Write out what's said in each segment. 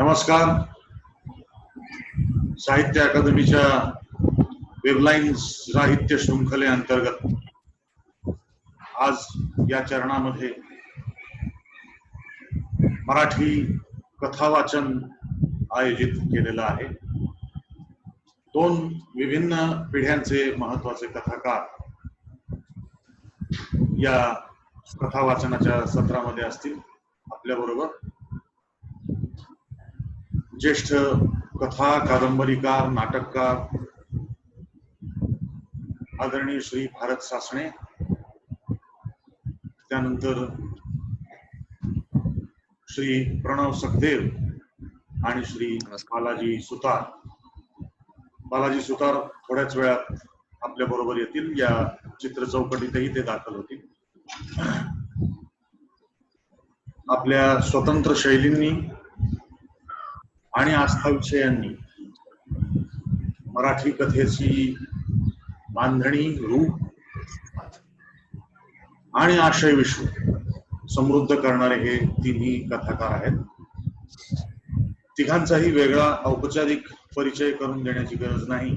नमस्कार. साहित्य अकादमीच्या वेबलाईन्स साहित्य शृंखले अंतर्गत आज या चरणामध्ये मराठी कथा वाचन आयोजित केलेलं आहे. दोन विभिन्न पिढ्यांचे महत्वाचे कथाकार या कथा वाचनाच्या सत्रामध्ये असतील. आपल्या बरोबर ज्येष्ठ कथा कादंबरीकार नाटककार आदरणीय श्री भारत सासणे, त्यानंतर श्री प्रणव सखदेव आणि श्री बालाजी सुतार. बालाजी सुतार थोड्याच वेळात आपल्या बरोबर येतील. या चित्र चौकटीतही ते दाखल होतील. आपल्या स्वतंत्र शैलींनी आणि आस्था विषयांनी मराठी कथेची बांधणी, रूप आणि आशय विश्व समृद्ध करणारे हे तिन्ही कथाकार आहेत. तिघांचाही वेगळा औपचारिक परिचय करून देण्याची गरज नाही,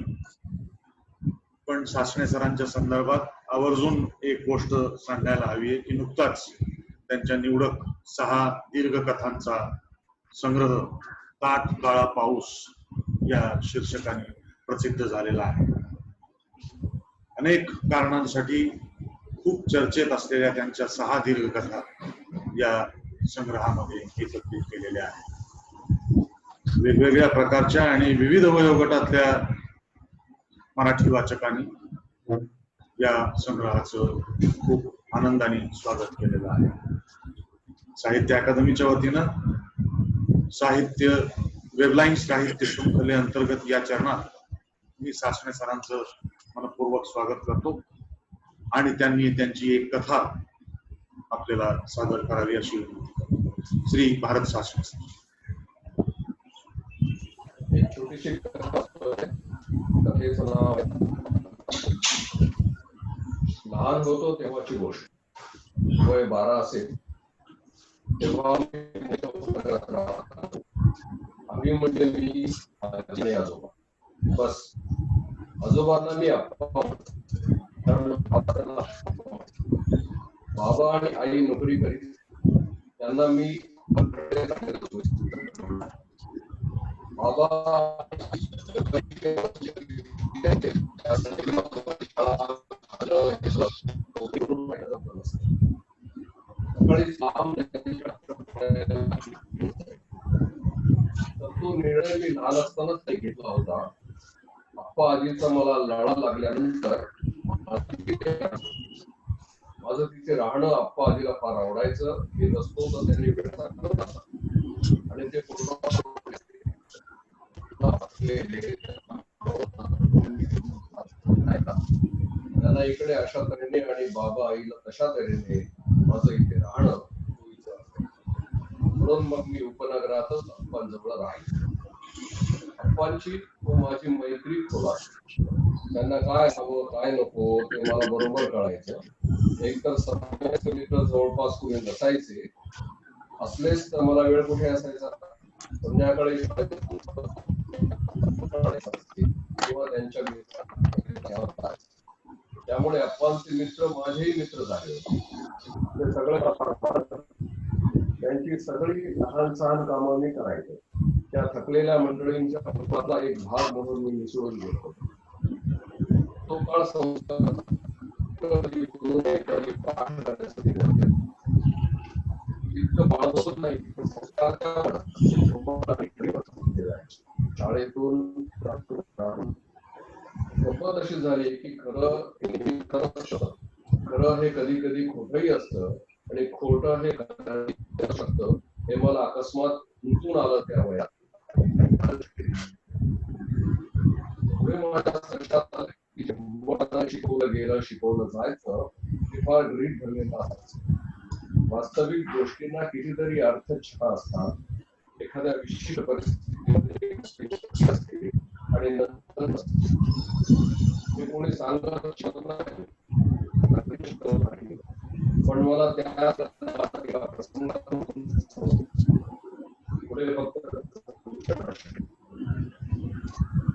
पण सासणे सरांच्या संदर्भात आवर्जून एक गोष्ट सांगायला हवी आहे की नुकताच त्यांच्या निवडक 6 दीर्घ कथांचा संग्रह ताक काळा पाऊस या शीर्षकाने प्रसिद्ध झालेला आहे. अनेक कारणांसाठी खूप चर्चेत असलेल्या त्यांच्या 6 दीर्घ कथा या संग्रहामध्ये एकत्रित केलेल्या आहेत. वेगवेगळ्या प्रकारच्या आणि विविध वयोगटातल्या मराठी वाचकांनी या संग्रहाचं खूप आनंदाने स्वागत केलेलं आहे. साहित्य अकादमीच्या वतीनं साहित्य वेबलाईन्स साहित्य शृंखले अंतर्गत या चरणात मी सासणे सरांचं मनपूर्वक स्वागत करतो आणि त्यांनी त्यांची एक कथा आपल्याला सादर करावी अशी श्री भारत सासणे सर. एक छोटीशी कथेचं नाव लहान होतो तेव्हाची गोष्ट. वय 12 असेल तेव्हा आम्ही म्हणजे मी आजी आजोबा, बस. आजोबांना मी बाबा आणि आई नोकरी करीत. त्यांना मी बाबा तो निर्णय मी लहान असतानाच नाही घेतला होता. आप्पा आजीचा मला लढा लागल्यानंतर माझं तिथे राहणं आप्पा आजीला फार आवडायचं. हे नसतो तर त्यांनी आणि ते त्यांना इकडे अशा तऱ्हेने आणि बाबा आईला तशा तऱ्हेने माझं इथे राहणं, म्हणून मग मी उपनगरातच अप्पांजवळ राहील. अप्पांची व माझी मैत्री खोला. त्यांना काय हवं काय नको ते मला बरोबर कळायचं. एकतर मित्र जवळपास कुणी नसायचे. असलेच तर मला वेळ कुठे असायचा. संध्याकाळी किंवा त्यांच्या मित्र. त्यामुळे अप्पांचे मित्र माझेही मित्र झाले. ते सगळे त्यांची सगळी लहान सहान कामं मी करायचो. त्या थकलेल्या मंडळींच्या कुटुंबातला एक भाग म्हणून मी मिसळून गेलो. तो काळ शाळेतून गंमत अशी झाली की खरं हे कधी कधी खोटही असतं आणि खोटं हे शकतं हे मला अकस्मात उमटून आलं त्या वयात. शिकवलं गेलं शिकवलं जायचं ते फार गरीब ठरलेलं असायचं. वास्तविक गोष्टींना कितीतरी अर्थ छटा असतात. एखाद्या विशिष्ट परिस्थितीमध्ये आणि नंतर ते कोणी सांगत नाही. पण मला त्या प्रसंगातून पुढे फक्त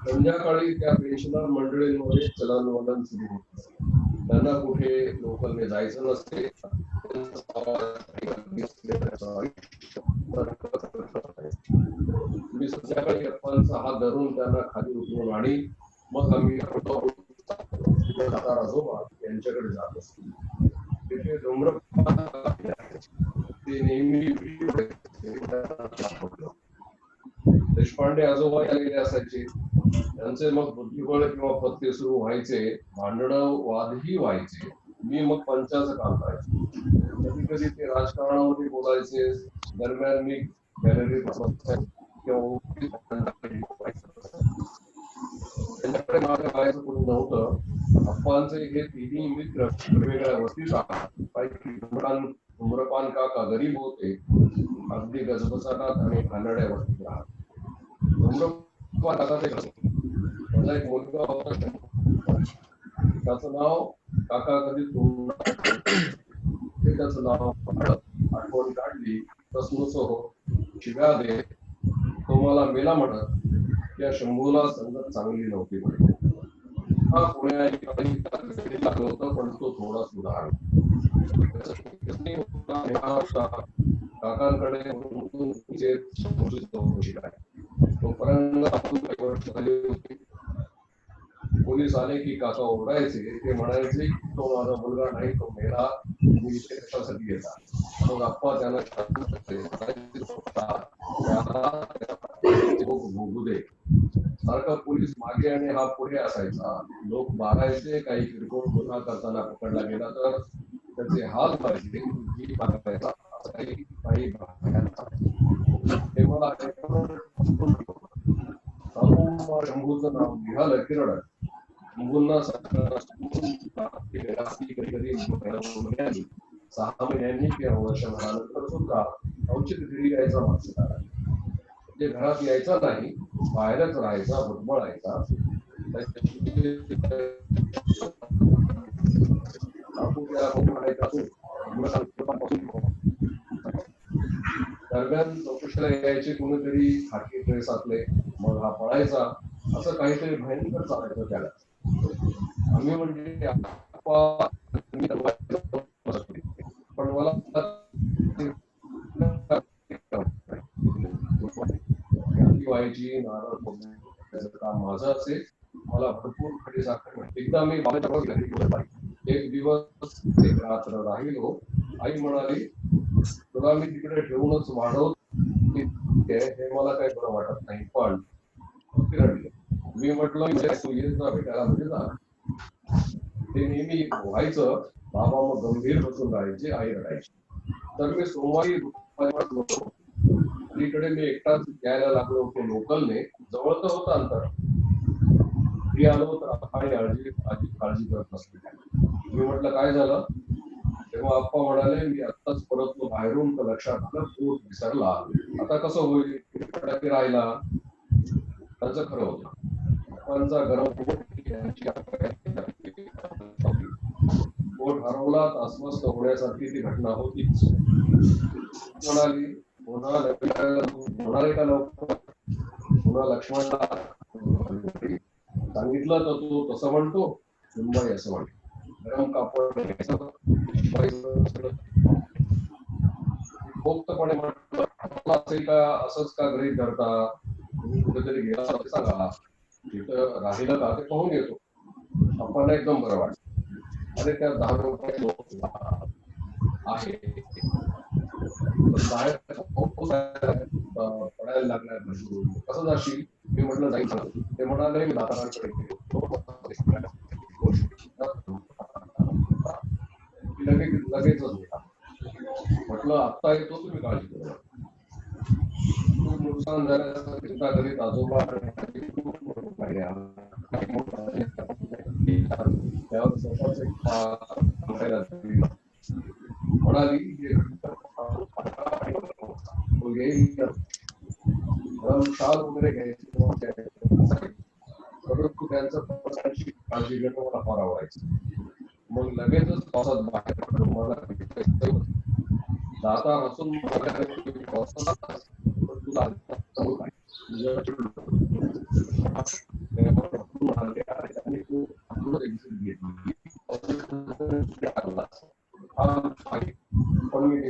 संध्याकाळी त्या पेन्शनर मंडळींमध्ये चलनवलन सुरू होतं. त्यांना कुठे लोकलने जायचं नसते. मी संध्याकाळी अप्पांचा हात धरून त्यांना खाली उतरून आणि मग आम्ही आजोबा यांच्याकडे जात असतो. तिथे धूम्रपान ते नेहमी देशपांडे आजोबा आलेले असायचे. त्यांचे मग बुद्धिबळ किंवा पत्ते सुरू व्हायचे, भांडणं वादही व्हायचे. मी मग पंचाचं काम करायचो. कधी कधी ते राजकारणामध्ये बोलायचे. दरम्यान मी गॅलरीत त्यांच्याकडे माझ्या बाळाचं कोणी नव्हतं. अप्पांचे हे तिन्ही मित्र वेगवेगळ्या वस्तीत राहतात. काही धूम्रपान काका गरीब होते, अगदी गजबजाटात आणि घाणेरड्या वस्तीत राहत. धूम्रपान काका ते माझा एक मुलगा होता, त्याचं नाव काका कधी त्याचं नाव आठवण काढली तसनुस हो शिव्या दे. तो मला मेला म्हणत त्या शंभूला संगत चांगली नव्हती म्हणे. हा पुण्याला होता, पण तो थोडा सुधारला. काकांकडे पोलीस आले की काका ओरडायचे. ते म्हणायचे तो माझा मुलगा नाही, तो मेला, मी इथे कशासाठी येता. मग अप्पा त्यांना भोगू दे. सारखा पोलीस मागे आणि हा पुढे असायचा. लोक मारायचे. काही किरकोळ गुन्हा करताना पकडला गेला तर त्याचे हात पाहिजे काही ते मला शंभूचं नाव निघालं की रडत. शंभूंना 6 महिन्यांनी किंवा वर्षभरानंतर सुद्धा औचित घरी यायचा माणूस आला. म्हणजे घरात यायचा नाही, बाहेरच राहायचा, भुटबळायचा. दरम्यान चौकशीला यायचे कोणीतरी खाकी ड्रेसातले, मग हा पळायचा. असं काहीतरी भयंकर चालायचं त्याला. आम्ही म्हणजे पण मला व्हायची, नारळ फोडण्याचं काम माझं असेल. मला भरपूर खडी साखर. एकदा मी एक दिवस एक रात्र राहिलो. आई म्हणाली तुला मी तिकडे ठेवूनच वाढवत हे मला काही बरं वाटत नाही. पण रडले. मी म्हटलं तू येत जा भेटायला म्हणजे जा. ते नेहमी व्हायचं. बाबा मग गंभीर बसून राहायचे, आई रडायची. तर मी सोमवारी अलीकडे मी एकटाच यायला लागलो होतो लोकलने. जवळ तर होतं अंतर. घरी आलो तर आजी काळजी करत नसते. मी म्हटलं काय झालं. तेव्हा आप्पा म्हणाले मी आत्ताच परतलो बाहेरून, तर लक्षात आलं पोट विसरला. आता कसं होईल, राहिला. त्यांचं खरं होतं. आप्पांचा गरम पोट हरवला तर अस्वस्थ होण्यासारखी ती घटना होतीच. म्हणाली होणार आहे का लवकर. पुन्हा लक्ष्मणला सांगितलं तर तो तसं म्हणतो मुंबई असं म्हणतो. गरम कापड मुक्तपणे म्हटलं असेल का, असंच का घरी करता. तुम्ही कुठेतरी गेला सांगा, तिथं राहिलं का ते पाहून येतो. आपण एकदम बरं वाटतं. आणि त्या 10 रुपये आहे बाहेर पडायला लागल्या. कसं जाशील. मी म्हटलं जाईल. ते म्हणाले मी दातारांकडे लगेचच होता. म्हटलं आत्ता येतो, तुम्ही काळजी करू. खूप नुकसान झाल्याचा घरीत आजोबा म्हणाली शाल वगैरे घ्यायची, परंतु त्यांचं काळजी घेणं मला फार आवडायचं. मग लगेचच पावसात बाहेर पडलो. मला दाता हसून म्हणाले आणि त्यांनी खूप एक्झिट घेतली पण मी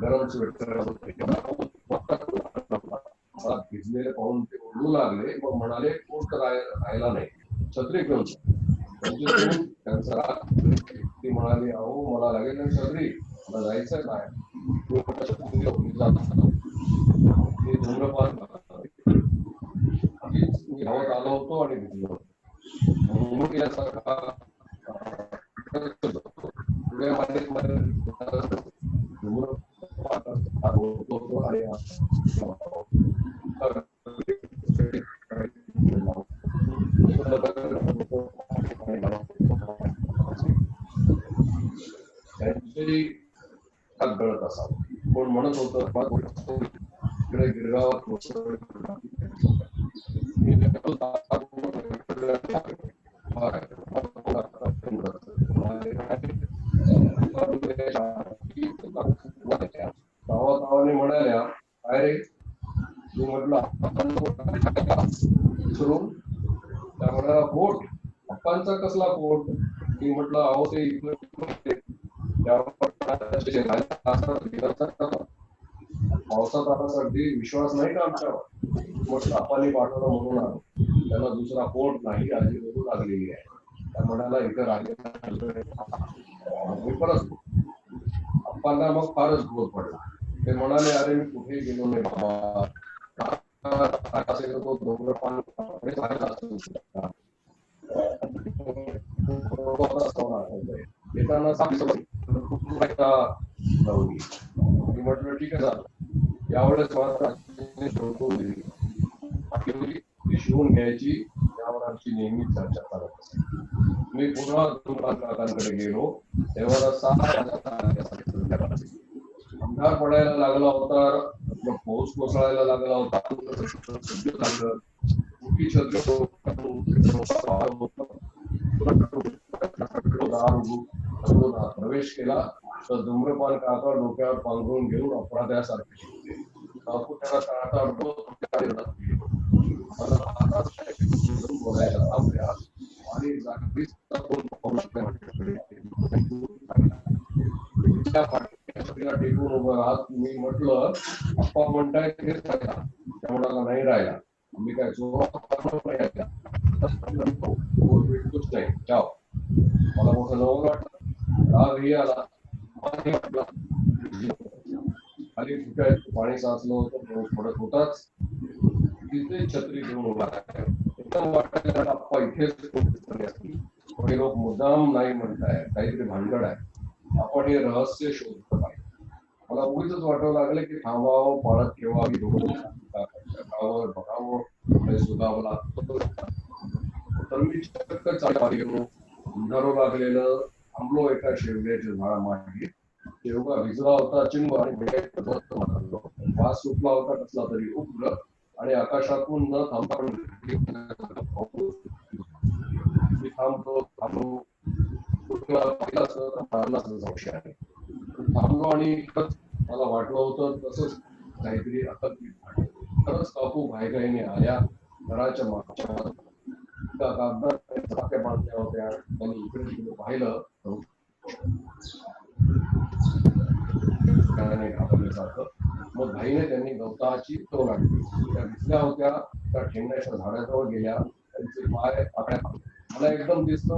गरम स्वेटर मला भिजलेले पाहून ते ओढू लागले मग म्हणाले पोट राहिला नाही छत्री घेऊन त्यांचा राग ती म्हणाली अहो मला लागेल ना छत्री मला जायचं काय मी धूम्रपान मी धावत आलो होतो आणि भिजलो होतो गळत असावं कोण म्हणत होतं गिरगावात गावाने म्हणाल्या काय रे मी म्हटलं विसरून त्या म्हणाला पोट पप्पांचा कसला पोट मी म्हटलं अहो ते पावसात आल्यासाठी विश्वास नाही का आमच्यावर म्हटलं आपानी पाठवलं म्हणून आलो त्याला दुसरा पोट नाही आजी बघू लागलेली आहे त्या म्हणाला इथं राहिले मी परत आप्पांना मग फारच बोध पडला ते म्हणाले अरे मी कुठेही गेलो नाही बाबा येताना म्हटलं ठीक आहे झालं यावेळेस शिवून घ्यायची त्यावर आमची नेहमी चर्चा करत असे मी पुन्हा काकांकडे गेलो तेव्हा अंधार पडायला लागला होता पाऊस कोसळायला लागला होता प्रवेश केला तर धूम्रपान काका डोक्यावर पांघरून घेऊन अपराध्यासारखे काकू त्याला बोलायला थांबल्या आणि टेकून उभं राहत मी म्हटलं अप्पा म्हणताय त्यामुळे नाही राहिला मी काय भेटतोच नाही जाओ मला मोठं नवं वाटलं रागही आला खाली फुटायचं पाणी साचलं होतं पाऊस पडत होताच तिथे छत्री घेऊन उभा एकदम वाटायला अप्पा इथेच हे लोक मुद्दाम नाही म्हणताय काहीतरी भानगड आहे आपण हे रहस्य शोधलं पाहिजे मला उगीच वाटावं लागलं की थांबावं पाळत ठेवावी गावावर बघावं सुधावला तर मी चक्क चालू उंधारू लागलेलं थांबलो एका शेवग्याच्या झाडामागे शेवगा भिजला होता चिंब आणि वास सुटला होता कसला तरी उठलं आणि आकाशातून न थांबता थांबतो थांबलो आणि मला वाटलं होतं तसंच काहीतरी खरंच काकू घाईघाईने आल्या घराच्या मागच्या बांधल्या होत्या त्यांनी इकडे तिकडे पाहिलं घाबरल्यासारखं मग घाईने त्यांनी गवताची तोड आणली त्या दिसल्या होत्या त्या ठेंगण्याच्या झाडाजवळ गेल्या त्यांचे पाय मला एकदम दिसलं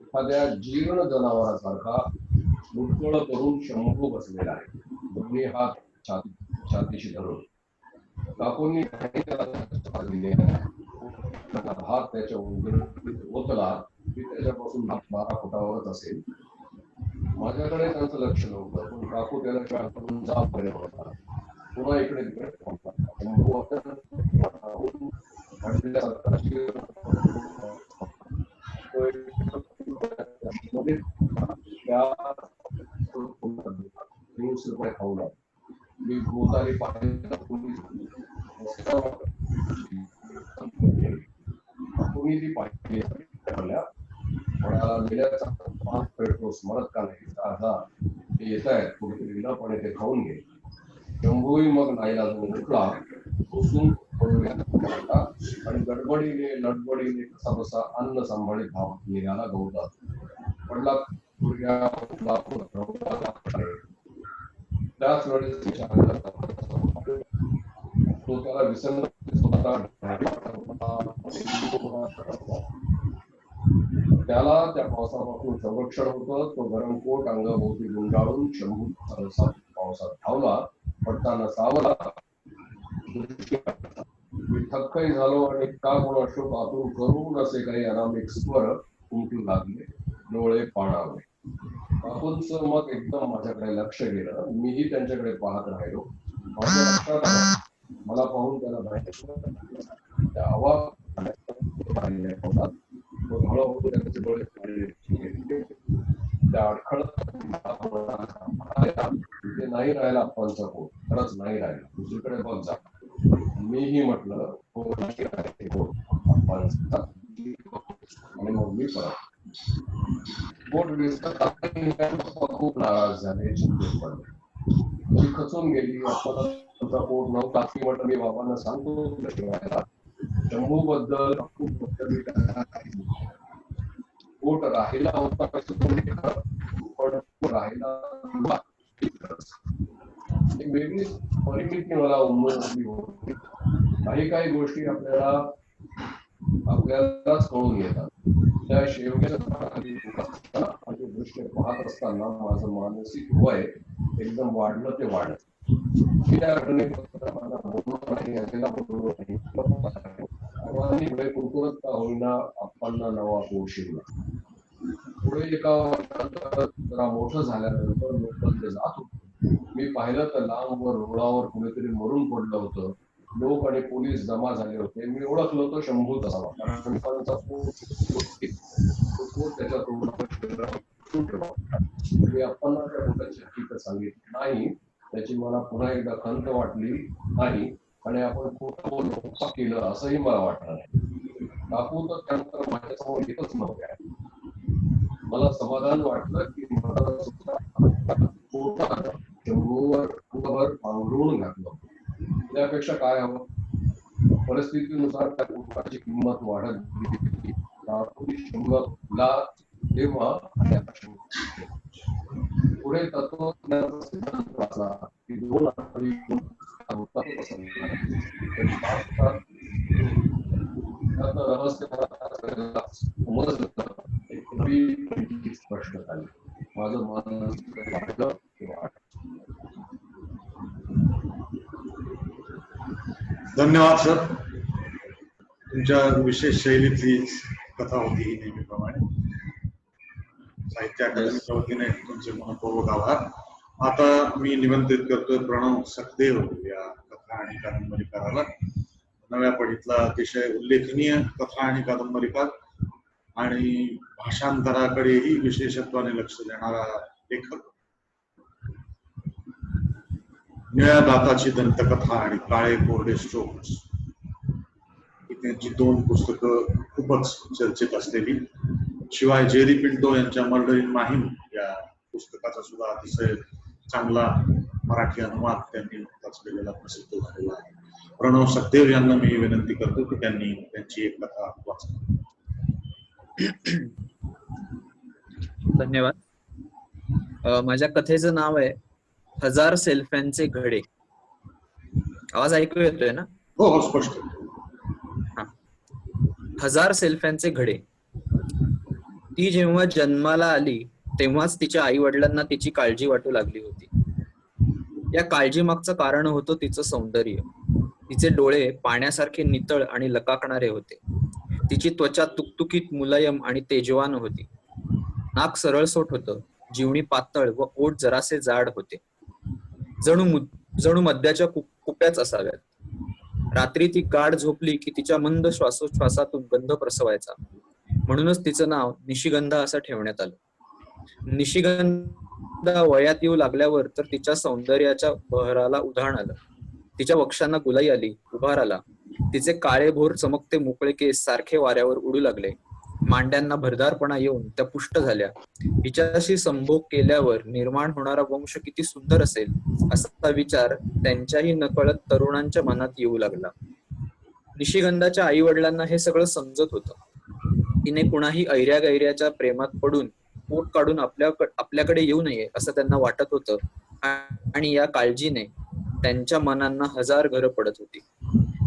एखाद्या जीर्ण जनावरासारखा मुटकुळ करून शंभू बसलेला आहे दोन्ही हात छातीशी धरून काकूंनी हात त्याच्या ओतला की त्याच्यापासून 12 फुटावरच असेल माझ्याकडे त्यांचं लक्ष नव्हतं पण काकू त्याला जाब करत होता पुन्हा इकडे तिकडे खाऊ लागलो मी भोवताली कोणी ती पाहिली म्हणाला मेल्याचा 5 पेट्रोल स्मरत का नाही जा ते येत आहेत कुठेतरी विनापणे ते खाऊन घे. शंभूही मग नाईलाजाने उठला, बसून आणि गडबडीने लडबडीने कसा बसा अन्न सांभाळीत धावत निघाला गवतात. पडला त्याच वेळेस तो त्याला विसरला. त्याला त्या पावसापासून संरक्षण होतं. तो गरम कोट अंगाभोवती गुंडाळून शंभू पावसात धावला. पडताना सावला. मी थक्कही झालो आणि का कोण शोक आतून करून असे काही अनामिक स्वर उमटू लागले. डोळे पाणावले. काकूंचं मग एकदम माझ्याकडे लक्ष गेलं. मीही त्यांच्याकडे पाहत राहिलो. माझ्या लक्षात आलं, मला पाहून त्याला त्या आवाज त्या अडखळत नाही राहिला आप्पांचा पोट. खरंच नाही राहिला. दुसरीकडे बघ जा. मीही म्हटलं हो नाही आप्पांचा. आणि मग मी परत बोट खूप नाराज झाले. चिंतेत पडले. ती खचून गेली. आपल्याला पोट नव्हता की म्हटलं मी बाबांना सांगतो शंभू बद्दल पोट राहिला होता पण राहिला एक वेगळी परिमिती मला उमटली होती. काही गोष्टी आपल्यालाच कळून येतात. त्या शेवटच्या दृष्टी पाहत असताना माझं मानसिक वय एकदम वाढलं ते वाढलं. त्या घटनेपुढे कुरकुरत का होईना आप्पांना नवा पोट शिरला. पुढे एका जरा मोठं झाल्यानंतर लोक जात होते. मी पाहिलं तर लांबवर रुळावर कुणीतरी मरून पडलं होतं. लोक आणि पोलीस जमा झाले होते. मी ओळखलो तो शंभूच असावा, कारण त्याच्या मी आप्पांना त्या पोटाची हकीकत सांगितली नाही. त्याची मला पुन्हा एकदा खंत वाटली नाही आणि आपण खोटं बोललो केलं असंही मला वाटलं नाही. काकू तर त्यानंतर माझ्यासमोर येतच नव्हत्या. मला समाधान वाटलं की शंभूवर पांघरून घातलं. त्यापेक्षा काय हवं. परिस्थितीनुसार त्या पोटाची किंमत वाढत गेली. तेव्हा पुढे तत्वज्ञानाचा सिद्धांत वाचला की दोन रहस्य एक नवी स्पष्ट झाली. माझं मन वाटलं धन्यवाद सर. तुमच्या विशेष शैलीतली कथा होती ही नेहमीप्रमाणे. साहित्य अकादमीच्या वतीने तुमचे मनपूर्वक आभार. आता मी निमंत्रित करतोय प्रणव सखदेव या कथा आणि कादंबरीकाराला. नव्या पिढीतला अतिशय उल्लेखनीय कथा आणि कादंबरीकार आणि भाषांतराकडेही विशेषत्वाने लक्ष देणारा लेखक. निळ्या दाताची दंतकथा आणि काळे कोरडे स्ट्रोक ही त्यांची दोन पुस्तकं खूपच चर्चेत असलेली. शिवाय जेरी पिंटो यांच्या मर्डर इन माहीम या पुस्तकाचा सुद्धा अतिशय चांगला मराठी अनुवाद त्यांनी नुकताच केलेला प्रसिद्ध झालेला आहे. प्रणव सखदेव यांना मी विनंती करतो की त्यांनी त्यांची एक कथा वाचा. धन्यवाद. माझ्या कथेचं नाव आहे 1000 सेल्फ्यांचे घडे. आवाज ऐकू येतोय ना? हो हो, स्पष्ट. 1000 सेल्फ्यांचे घडे. ती जेव्हा जन्माला आली तेव्हाच तिच्या आई वडिलांना तिची काळजी वाटू लागली होती. या काळजी मागचं कारण होतं तिचं सौंदर्य. तिचे डोळे पाण्यासारखे नितळ आणि लकाकणारे होते. तिची त्वचा तुकतुकीत मुलायम आणि तेजवान होती. नाक सरळसोट होतं. जीवणी पातळ व ओठ जरासे जाड होते. जणू मद्याच्या कुप्याच असाव्यात. रात्री ती गाढ झोपली की तिच्या मंद श्वासोच्छ्वासातून गंध प्रसवायचा. म्हणूनच तिचं नाव निशिगंधा असं ठेवण्यात आलं. निशिगंधा वयात येऊ लागल्यावर तर तिच्या सौंदर्याच्या बहराला उधाण आलं. तिच्या वक्षांना गुलाई आली, उभार आला. तिचे काळे भोर चमकते मोकळे केस सारखे वाऱ्यावर उडू लागले. मांड्यांना भरदारपणा येऊन त्या पुष्ट झाल्या. हिच्याशी संभोग केल्यावर निर्माण होणारा वंश किती सुंदर असेल असा विचार त्यांच्याही नकळत तरुणांच्या मनात येऊ लागला. निशिगंधाच्या आई वडिलांना हे सगळं समजत होतं. तिने कुणाही ऐऱ्या-गैऱ्याच्या प्रेमात पडून पोट काढून आपल्याकडे येऊ नये असं त्यांना वाटत होतं आणि या काळजीने त्यांच्या मनांना हजार घरं पडत होती.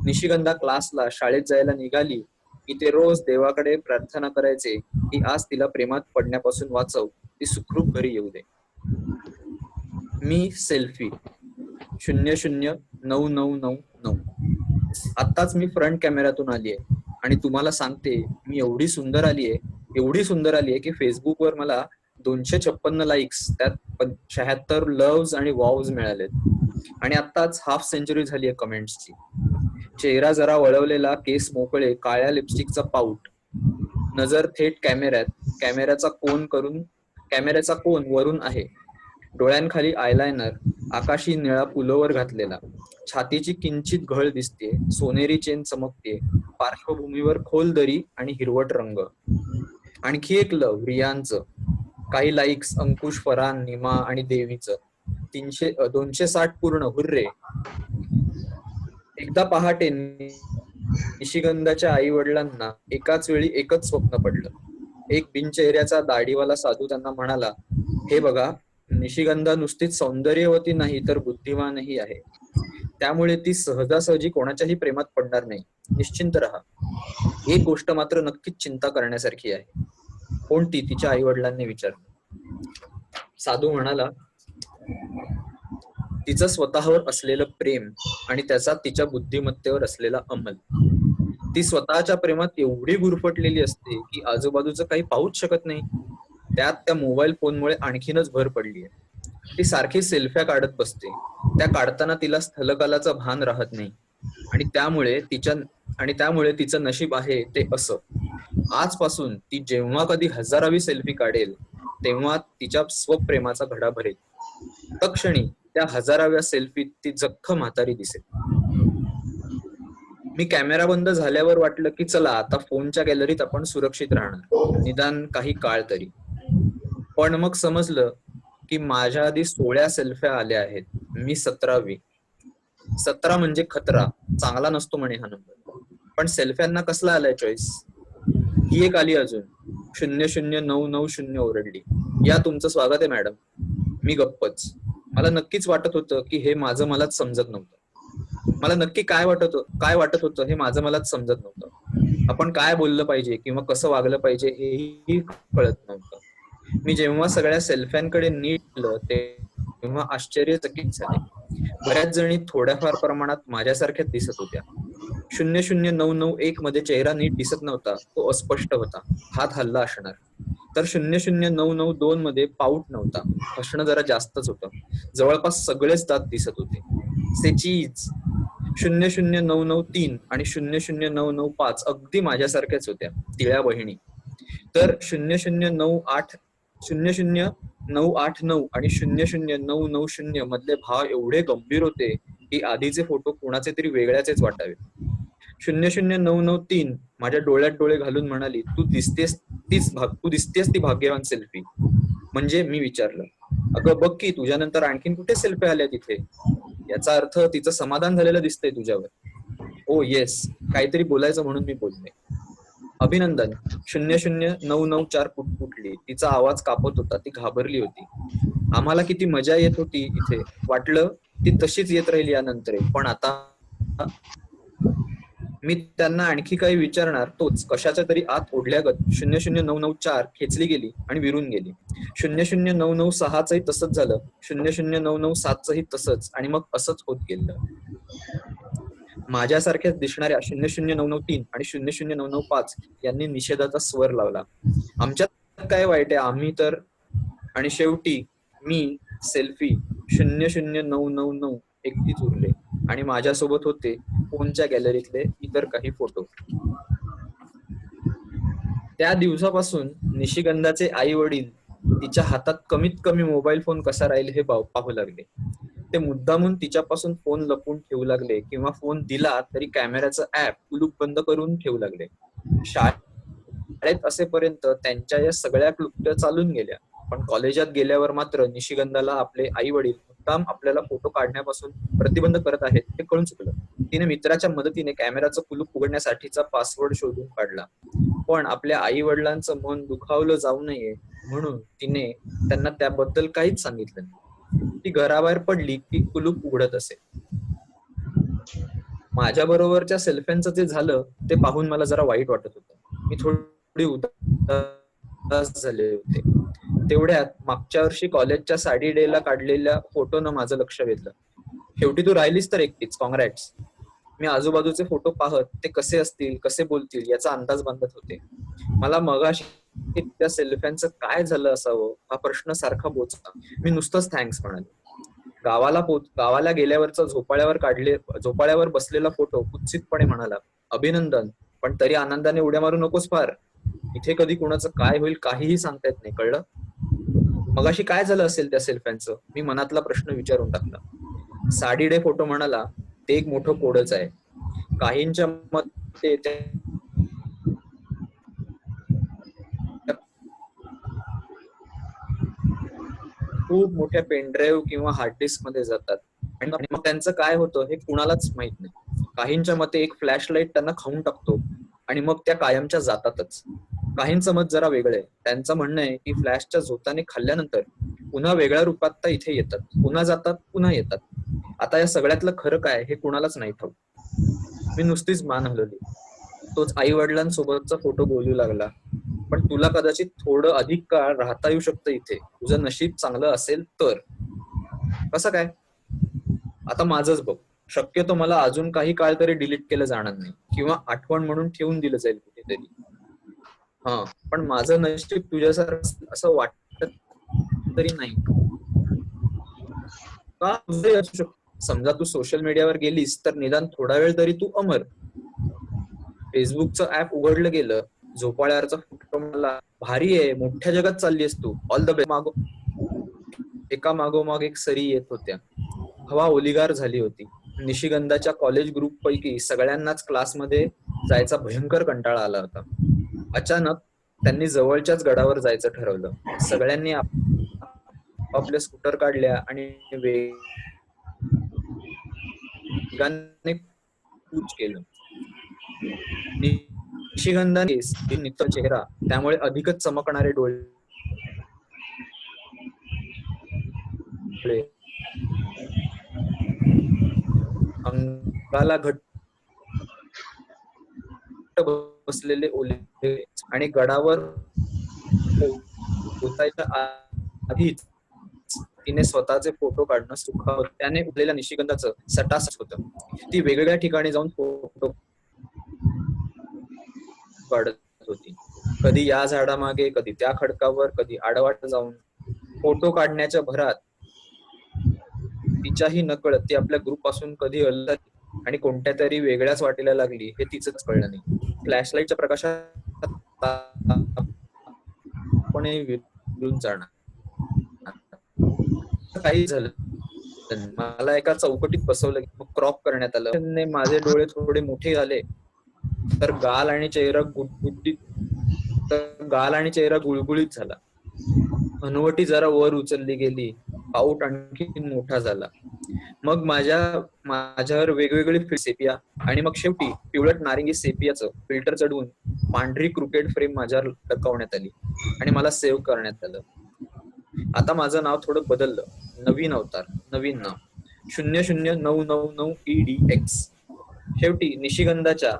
निशिगंधा क्लासला शाळेत जायला निघाली की ते रोज देवाकडे प्रार्थना करायचे की आज तिला प्रेमात पडण्यापासून वाचव, ती सुखरूप घरी येऊ दे. मी सेल्फी 009999. आत्ताच मी फ्रंट कॅमेऱ्यातून आलीये आणि तुम्हाला सांगते मी एवढी सुंदर आलीये की फेसबुकवर मला 256 लाईक्स, त्यात 76 लव्हज आणि वॉव्स मिळालेत. आणि आत्ताच हाफ सेंचुरी झाली आहे कमेंट्सची. चेहरा जरा वळवलेला, केस मोकळे, काळ्या लिपस्टिकचा पाऊट, नजर थेट कॅमेऱ्यात, कॅमेऱ्याचा कोन वरून आहे, डोळ्यांखाली आयलायनर, आकाशी निळा पुलोवर घातलेला, छातीची किंचित घळ दिसते, सोनेरी चेन चमकते, पार्श्वभूमीवर खोल दरी आणि हिरवट रंग. आणखी एक लव, रियानचं. काही लाईक्स, अंकुश, फरान, निमा आणि देवीचं. 260 पूर्ण, हुर्रे. एकदा पहाटे निशिगंधाच्या आई वडिलांना एकाच वेळी एकच स्वप्न पडलं. एक बिनचेहऱ्याचा दाढीवाला साधू त्यांना म्हणाला, हे बघा, निशिगंधा नुसतीच सौंदर्यवती नाही तर बुद्धिमानही आहे. त्यामुळे ती सहजासहजी कोणाच्याही प्रेमात पडणार नाही, निश्चिंत राहा. एक गोष्ट मात्र नक्कीच चिंता करण्यासारखी आहे. कोणती, तिच्या आई वडिलांनी विचारलं. साधू म्हणाला, तिचं स्वतःवर असलेलं प्रेम आणि त्याचा तिच्या बुद्धिमत्तेवर असलेला अंमल. ती स्वतःच्या प्रेमात एवढी गुरफटलेली असते की आजूबाजूचं काही पाहूच शकत नाही. त्यात त्या मोबाईल फोनमुळे आणखीनच भर पडलीये. ती सारखी सेल्फ्या काढत बसते. त्या काढताना तिला स्थलकालाचं भान राहत नाही आणि त्यामुळे तिचं नशीब आहे ते असं. आजपासून ती जेव्हा कधी 1000वी सेल्फी काढेल तेव्हा तिच्या स्वप्रेमाचा घडा भरेल. तत्क्षणी त्या 1000व्या सेल्फीत ती जख्ख म्हातारी दिसेल. मी कॅमेरा बंद झाल्यावर वाटलं की चला आता फोनच्या गॅलरीत आपण सुरक्षित राहणार, निदान काही काळ तरी. पण मग समजलं की माझ्या आधी 16 सेल्फ्या आल्या आहेत. मी 17वी. 17 म्हणजे खतरा, चांगला नसतो म्हणे हा नंबर. पण सेल्फ्यांना कसला आलाय चॉईस? ही एक आली अजून, 00990 ओरडली, या तुमचं स्वागत आहे मॅडम. मी गप्पच. मला नक्कीच वाटत होतं की हे माझं मलाच समजत नव्हतं. मला नक्की काय वाटत होतं हे माझं मलाच समजत नव्हतं. आपण काय बोललं पाहिजे किंवा कसं वागलं पाहिजे हेही कळत नव्हतं. मी जेव्हा सगळ्या सेल्फ्यांकडे नीट केलं तेव्हा आश्चर्यचकित झाले. बऱ्याच जणी थोड्याफार प्रमाणात माझ्यासारख्याच दिसत होत्या. 00991 मध्ये चेहरा नीट दिसत नव्हता, तो अस्पष्ट होता, हात हल्ला असणार. तर 00992 मध्ये पाऊट नव्हता, हसणं जरा जास्तच होतं. जवळपास सगळेच दात दिसत होते. सेचीज. 00993 आणि 00995 अगदी माझ्यासारख्याच होत्या, तिळ्या बहिणी. तर 00989 आणि 00990 मधले भाव एवढे गंभीर होते की आधीचे फोटो कोणाचे तरी वेगळ्याचेच वाटावे. 00993 माझ्या डोळ्यात डोळे घालून म्हणाली, तू दिसतेस ती भाग्यवान सेल्फी. म्हणजे मी विचारलं, अगं बघ की तुझ्यानंतर आणखीन कुठे सेल्फी आल्या तिथे? याचा अर्थ तिचं समाधान झालेलं दिसतंय तुझ्यावर. ओ येस, काहीतरी बोलायचं म्हणून मी बोलले. अभिनंदन. 00994 पुटपुटली. तिचा आवाज कापत होता, ती घाबरली होती. आम्हाला किती मजा येत होती इथे, वाटलं ती तशीच येत राहिली यानंतर. पण आता मी त्यांना आणखी काही विचारणार तोच कशाच्या तरी आत ओढल्यागत 00994 खेचली गेली आणि विरून गेली. 00996 तसंच झालं, 00997 तसंच, आणि मग असंच होत गेलं. माझ्यासारख्याच दिसणाऱ्या 00993 आणि 00995 यांनी निषेधाचा स्वर लावला. आमच्यात काय वाईट आहे, आम्ही तर. आणि शेवटी मी सेल्फी 00999 एकटीच उरले आणि माझ्यासोबत होते फोनच्या गॅलरीतले इतर काही फोटो. त्या दिवसापासून निशिगंधाचे आई वडील तिच्या हातात कमीत कमी मोबाईल फोन कसा राहील हे पाहू लागले. ते मुद्दामून तिच्यापासून फोन लपवून ठेवू लागले किंवा फोन दिला तरी कॅमेऱ्याचं ऍप कुलूप बंद करून ठेवू लागले. शाळेत असेपर्यंत त्यांच्या या सगळ्या क्लुप्त्या चालून गेल्या. पण कॉलेजात गेल्यावर मात्र निशिगंधाला आपले आई वडील मुद्दाम आपल्याला फोटो काढण्यापासून प्रतिबंध करत आहेत हे कळून चुकलं. तिने मित्राच्या मदतीने कॅमेराचं कुलूप उघडण्यासाठीचा पासवर्ड शोधून काढला. पण आपल्या आई वडिलांचं मन दुखावलं जाऊ नये म्हणून तिने त्यांना त्याबद्दल काहीच सांगितलं नाही. ती घराबाहेर पडली की कुलूप उघडत असे. माझ्या बरोबरच्या सेल्फ्यांचं जे झालं ते पाहून मला जरा वाईट वाटत होतं. मी थोडी उदास झाले होते. तेवढ्यात मागच्या वर्षी कॉलेजच्या साडी डेला काढलेल्या फोटोनं माझं लक्ष वेधलं. शेवटी तू राहिलीस तर एकटीच, कॉंग्रॅट्स. मी आजूबाजूचे फोटो पाहत ते कसे असतील, कसे बोलतील याचा अंदाज बांधत होते. मला मगाशी त्या सेल्फ्यांचं काय झालं असावं हा प्रश्न सारखा बोचला. मी नुसतंच थँक्स म्हणाले. गावाला गेल्यावरचा झोपाळ्यावर बसलेला फोटो कुत्सितपणे म्हणाला, अभिनंदन, पण तरी आनंदाने उड्या मारू नकोस फार. इथे कधी कुणाचं काय होईल काहीही सांगता येत नाही, कळलं? मगाशी काय झालं असेल त्या सेल्फ्यांचं? मी मनातला प्रश्न विचारून टाकला. साडी डे फोटो म्हणाला, ते एक मोठं कोडच आहे. काहींच्या मते खूप मोठ्या पेनड्राईव्ह किंवा हार्ड डिस्क मध्ये जातात आणि मग त्यांचं काय होतं हे कुणालाच माहित नाही. काहींच्या मते एक फ्लॅश लाईट त्यांना खाऊन टाकतो आणि मग त्या कायमच्या जातातच. काहींचं मत जरा वेगळं आहे. त्यांचं म्हणणं आहे की फ्लॅशच्या झोताने खाल्ल्यानंतर पुन्हा वेगळ्या रूपात त्या इथे येतात, पुन्हा जातात, पुन्हा येतात. आता या सगळ्यातलं खरं काय हे कुणालाच नाही ठाऊक. मी नुसतीच मान हलवली. तोच आई वडिलांसोबतचा फोटो बोलू लागला, पण तुला कदाचित थोडं अधिक काळ राहता येऊ शकतं इथे, तुझं नशीब चांगलं असेल तर. कसं काय? आता माझंच बघ. शक्यतो मला अजून काही काळ तरी डिलीट केलं जाणार नाही किंवा आठवण म्हणून ठेवून दिलं जाईल कुठेतरी. हा, पण माझं नशीब तुझ्यासारखं असं वाटत तरी नाही का? तुझंही असू शकतं. समजा तू सोशल मीडियावर गेलीस तर निदान थोडा वेळ तरी तू अमर. फेसबुकचं ऍप उघडलं गेलं, झोपाळ्यावरचा फोटो मला, भारी आहे, मोठ्या जगात चाललीस तू, ऑल द बेस्ट. एका मागोमाग एक सरी येत होत्या. हवा ओलीगार झाली होती. निशिगंधाच्या कॉलेज ग्रुप पैकी सगळ्यांनाच क्लासमध्ये जायचा भयंकर कंटाळा आला होता. अचानक त्यांनी जवळच्याच गडावर जायचं ठरवलं. सगळ्यांनी आपल्या स्कूटर काढल्या आणि वेगाने कूच केलं. निशिगंधाने नित्य चेहरा, त्यामुळे अधिकच चमकणारे डोळे, अंगाला घट्ट बसलेले ओले आणि गडावर पोचायच्या आधीच तिने स्वतःचे फोटो काढणं सुखावत. त्याने उठलेल्या निशिगंधाचं सटासट होतं. ती वेगवेगळ्या ठिकाणी जाऊन फोटो काढत होती. कधी या झाडामागे, कधी त्या खडकावर, कधी आडवाट जाऊन. फोटो काढण्याच्या भरात तिच्याही नकळत ती आपल्या ग्रुप पासून कधी अलग आणि कोणत्या तरी वेगळ्याच वाटेला लागली हे तिचंच कळलं नाही. फ्लॅशलाईटच्या प्रकाशात आपण विरून जाणार. काही झालं, मला एका चौकटीत बसवलं, मग क्रॉप करण्यात आलं. माझे डोळे थोडे मोठे झाले तर गाल आणि चेहरा गुळगुळीत झाला. हनुवटी जरा वर उचलली गेली. पाऊट आणखी मोठा झाला. मग माझ्यावर वेगवेगळी सेपिया आणि मग शेवटी पिवळट नारिंगी सेपियाचं फिल्टर चढवून पांढरी क्रिकेट फ्रेम माझ्यावर लटकवण्यात आली आणि मला सेव्ह करण्यात आलं. आता माझं नाव थोडं बदललं. नवीन अवतार, नवीन नाव 00999 EDX. शेवटी निशिगंधाच्या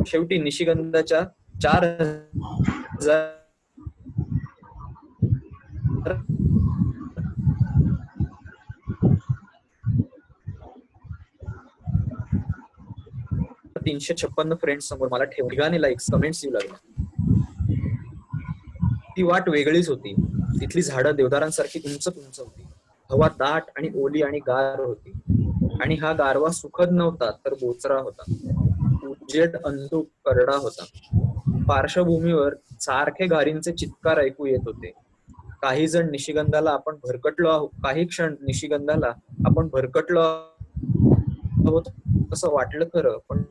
4356 फ्रेंड्स समोर मला ठेवगाने लाईक्स, कमेंट्स येऊ लागल्या. ती वाट वेगळीच होती. तिथली झाडं देवदारांसारखी उंच होती. हवा दाट आणि ओली आणि गार होती. आणि हा गारवा सुखद नव्हता तर बोचरा होता. उजेड अंधुक करडा होता. पार्श्वभूमीवर सारखे घारींचे चित्कार ऐकू येत होते. काही क्षण निशिगंधाला आपण भरकटलो आहोत असं वाटलं खरं, पण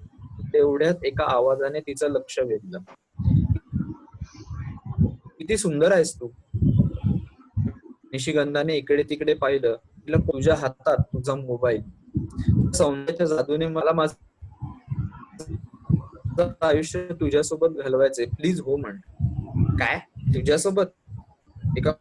तेवढ्यात एका आवाजाने तिचं लक्ष वेधलं. किती सुंदर आहेस तू. निशिगंधाने इकडे तिकडे पाहिलं. तिला तुझ्या हातात तुझा मोबाईल. सौंदर्याच्या जादूने मला माझं आयुष्य तुझ्यासोबत घालवायचंय, प्लीज हो म्हण. काय तुझ्यासोबत? एका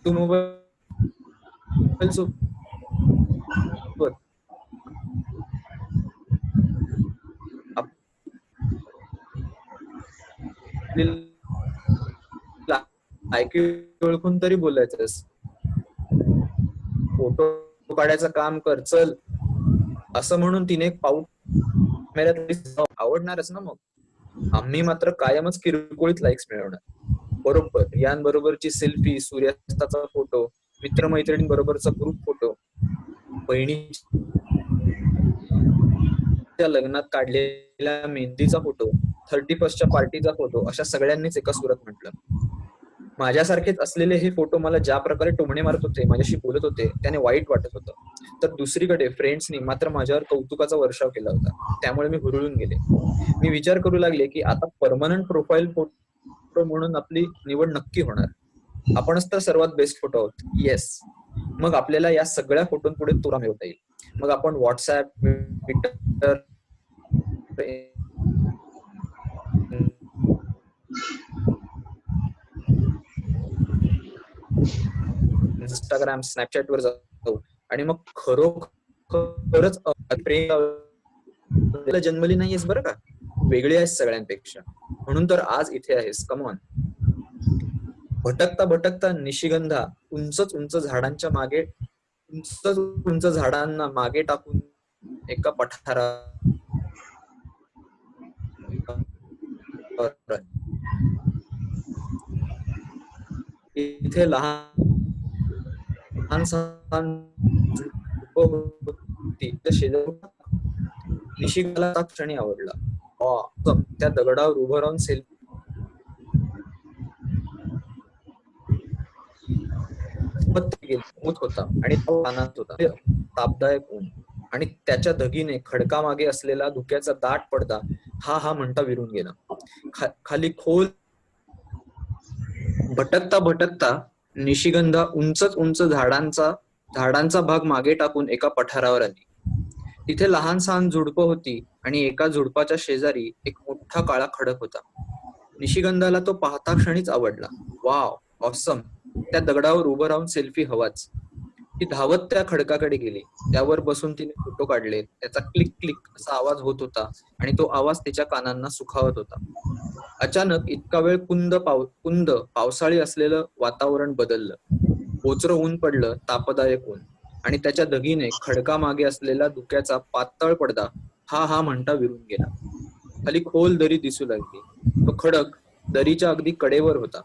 तू मोबाईल सोबत ऐकू ओळखून तरी बोलायचंस. फोटो काढायचं काम कर चल असं म्हणून तिने एक पाऊल आवडणारच ना. मग आम्ही मात्र कायमच किरकोळीत लाईक्स मिळवणार. बरोबर यांबरोबरची सेल्फी, सूर्यास्ताचा फोटो, मित्रमैत्रिणींबरोबरचा ग्रुप फोटो, बहिणीच्या लग्नात काढलेला मेहंदीचा फोटो, 31st पार्टीचा फोटो, अशा सगळ्यांनीच एका सुरात म्हटलं. माझ्यासारखेच असलेले हे फोटो मला ज्या प्रकारे टोमणे मारत होते, माझ्याशी बोलत होते, त्याने वाईट वाटत होतं. तर दुसरीकडे फ्रेंड्सनी मात्र माझ्यावर कौतुकाचा वर्षाव केला होता. त्यामुळे मी हुरळून गेले. मी विचार करू लागले की आता परमनंट प्रोफाईल फोटो म्हणून आपली निवड नक्की होणार. आपणच तर सर्वात बेस्ट फोटो आहोत. येस. मग आपल्याला या सगळ्या फोटोंपुढे तुरा मिळवता येईल. मग आपण व्हॉट्सअप, ट्विटर, इंस्टाग्राम, स्नॅपचॅट वर जातो आणि मग खरोखरच प्रेम जन्मली नाहीयेस बरं का. वेगळी आहेस सगळ्यांपेक्षा. म्हणून तर आज इथे आहेस. कमॉन. भटकता भटकता निशिगंधा उंच उंच झाडांच्या मागे, उंच उंच झाडांना मागे टाकून एका पठारा इथे लहान निशिगंधाला क्षणी आवडला. त्या दगडावर उभं राहून सेल्फी होता आणि तो आनंद होता. तापदायक ऊन आणि त्याच्या धगीने खडकामागे असलेला धुक्याचा दाट पडदा हा म्हणता विरून गेला. खाली खोल. भटकता भटकता निशिगंधा उंच झाडांचा भाग मागे टाकून एका पठारावर आली. तिथे लहान सहान झुडपं होती आणि एका झुडपाच्या शेजारी एक मोठा काळा खडक होता. निशिगंधाला तो पाहता क्षणीच आवडला. Wow, awesome. त्या दगडावर उभं राहून सेल्फी हवाच. ती धावत त्या खडकाकडे गेली. त्यावर बसून तिने फोटो काढले. त्याचा क्लिक क्लिक असा आवाज होत होता आणि तो आवाज तिच्या कानांना सुखावत होता. अचानक इतका वेळ कुंद पावसाळी असलेलं वातावरण बदललं. ओचरं ऊन पडलं, तापदायक ऊन, आणि त्याच्या दगीने खडकामागे असलेला धुक्याचा पातळ पडदा हा म्हणता विरून गेला. खाली खोल दरी दिसू लागली. तो खडक दरीच्या अगदी कडेवर होता.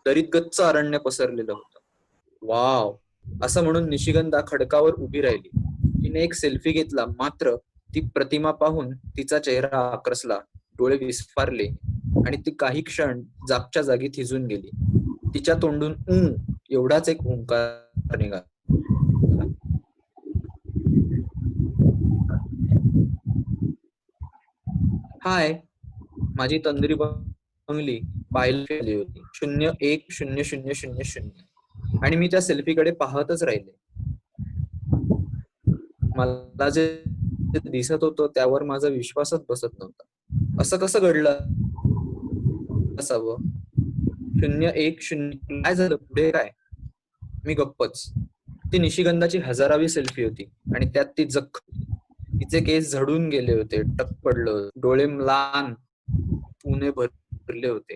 दरीत गच्च अरण्य पसरलेलं होतं. वाव, असं म्हणून निशिगंधा खडकावर उभी राहिली. तिने एक सेल्फी घेतला. मात्र ती प्रतिमा पाहून तिचा चेहरा आक्रसला, डोळे विस्फारले आणि ती काही क्षण जागच्या जागी थिजून गेली. तिच्या तोंडून एवढाच एक ओंकार निघाला. हाय. माझी तंद्री बंगली पाहिली होती. 010000 आणि मी त्या सेल्फीकडे पाहतच राहिले. मला जे दिसत होतं त्यावर माझा विश्वासच बसत नव्हता. असं कसं घडलं असावं? 010 काय झालं? पुढे काय? मी गप्पच. ती निशिगंधाची 1000वी सेल्फी होती आणि त्यात ती जख. तिचे केस झडून गेले होते, टक पडलं, डोळे म्लान पुणे भरले होते,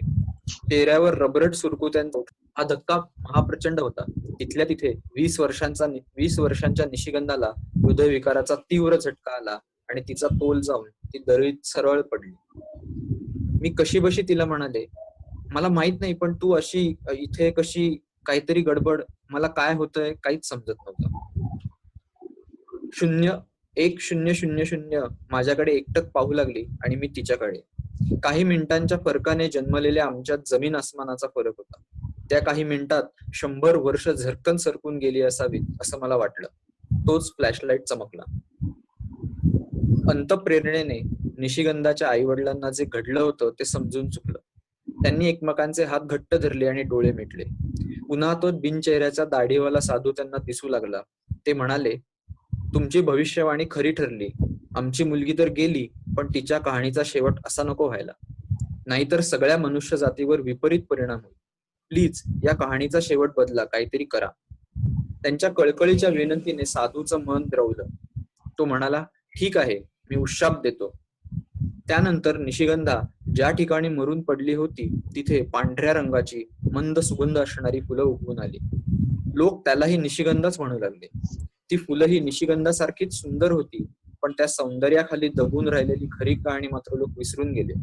चेहऱ्यावर रबरट सुरकुत्यांचा. हा धक्का महाप्रचंड होता. तिथल्या तिथे 20 वर्षांच्या निशिगंधाला हृदयविकाराचा तीव्र झटका आला आणि तिचा तोल जाऊन ती दरीत सरळ पडली. मी कशीबशी तिला म्हणाले, मला माहित नाही, पण तू अशी इथे कशी? काहीतरी गडबड. मला काय होतंय काहीच समजत नव्हतं. 010000 माझ्याकडे एकटक पाहू लागली आणि मी तिच्याकडे. काही मिनिटांच्या फरकाने जन्मलेल्या आमच्यात जमीन आसमानाचा फरक होता. त्या काही मिनिटात 100 वर्ष झरकन सरकून गेली असावीत असं मला वाटलं. तोच फ्लॅशलाईट चमकला. अंतःप्रेरणेने निशिगंधाच्या आई वडिलांना जे घडलं होतं ते समजून चुकलं. त्यांनी एकमेकांचे हात घट्ट धरले आणि डोळे मिटले. पुन्हा तो बिनचेहऱ्याचा दाढीवाला साधू त्यांना दिसू लागला. ते म्हणाले, तुमची भविष्यवाणी खरी ठरली. आमची मुलगी तर गेली, पण तिच्या कहाणीचा शेवट असा नको व्हायला. नाहीतर सगळ्या मनुष्य जातीवर विपरीत परिणाम होईल. प्लीज या कहाणीचा शेवट बदला, काहीतरी करा. त्यांच्या कळकळीच्या विनंतीने साधूचं मन द्रवलं. तो म्हणाला, ठीक आहे, मी उशाप देतो. त्यानंतर निशिगंधा ज्या ठिकाणी मरून पडली होती तिथे पांढऱ्या रंगाची मंद सुगंध असणारी फुलं उगवून आली. लोक त्यालाही निशिगंधाच म्हणू लागले. ती फुलं ही निशिगंधासारखीच सुंदर होती, पण त्या सौंदर्याखाली दबून राहिलेली खरी कहाणी मात्र लोक विसरून गेले.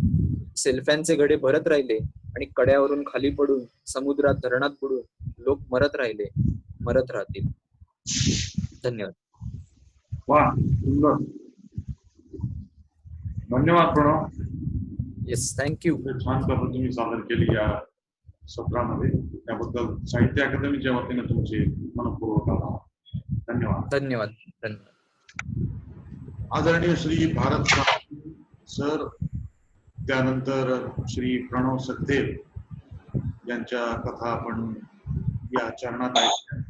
सेल्फ्यांचे घडे भरत राहिले आणि कड्यावरून खाली पडून समुद्रात धरणात बुडून लोक मरत राहिले, मरत राहतील. धन्यवाद. वा, सुंदर. धन्यवाद प्रणव. Yes, thank you. छान कथा तुम्ही सादर केली या सत्रामध्ये. त्याबद्दल साहित्य अकादमीच्या वतीने तुमचे मनपूर्वक आभार. धन्यवाद. धन्यवाद. धन्यवाद. आदरणीय श्री भारत सर, त्यानंतर श्री प्रणव सखदेव यांच्या कथा आपण या चरणात ऐकल्या.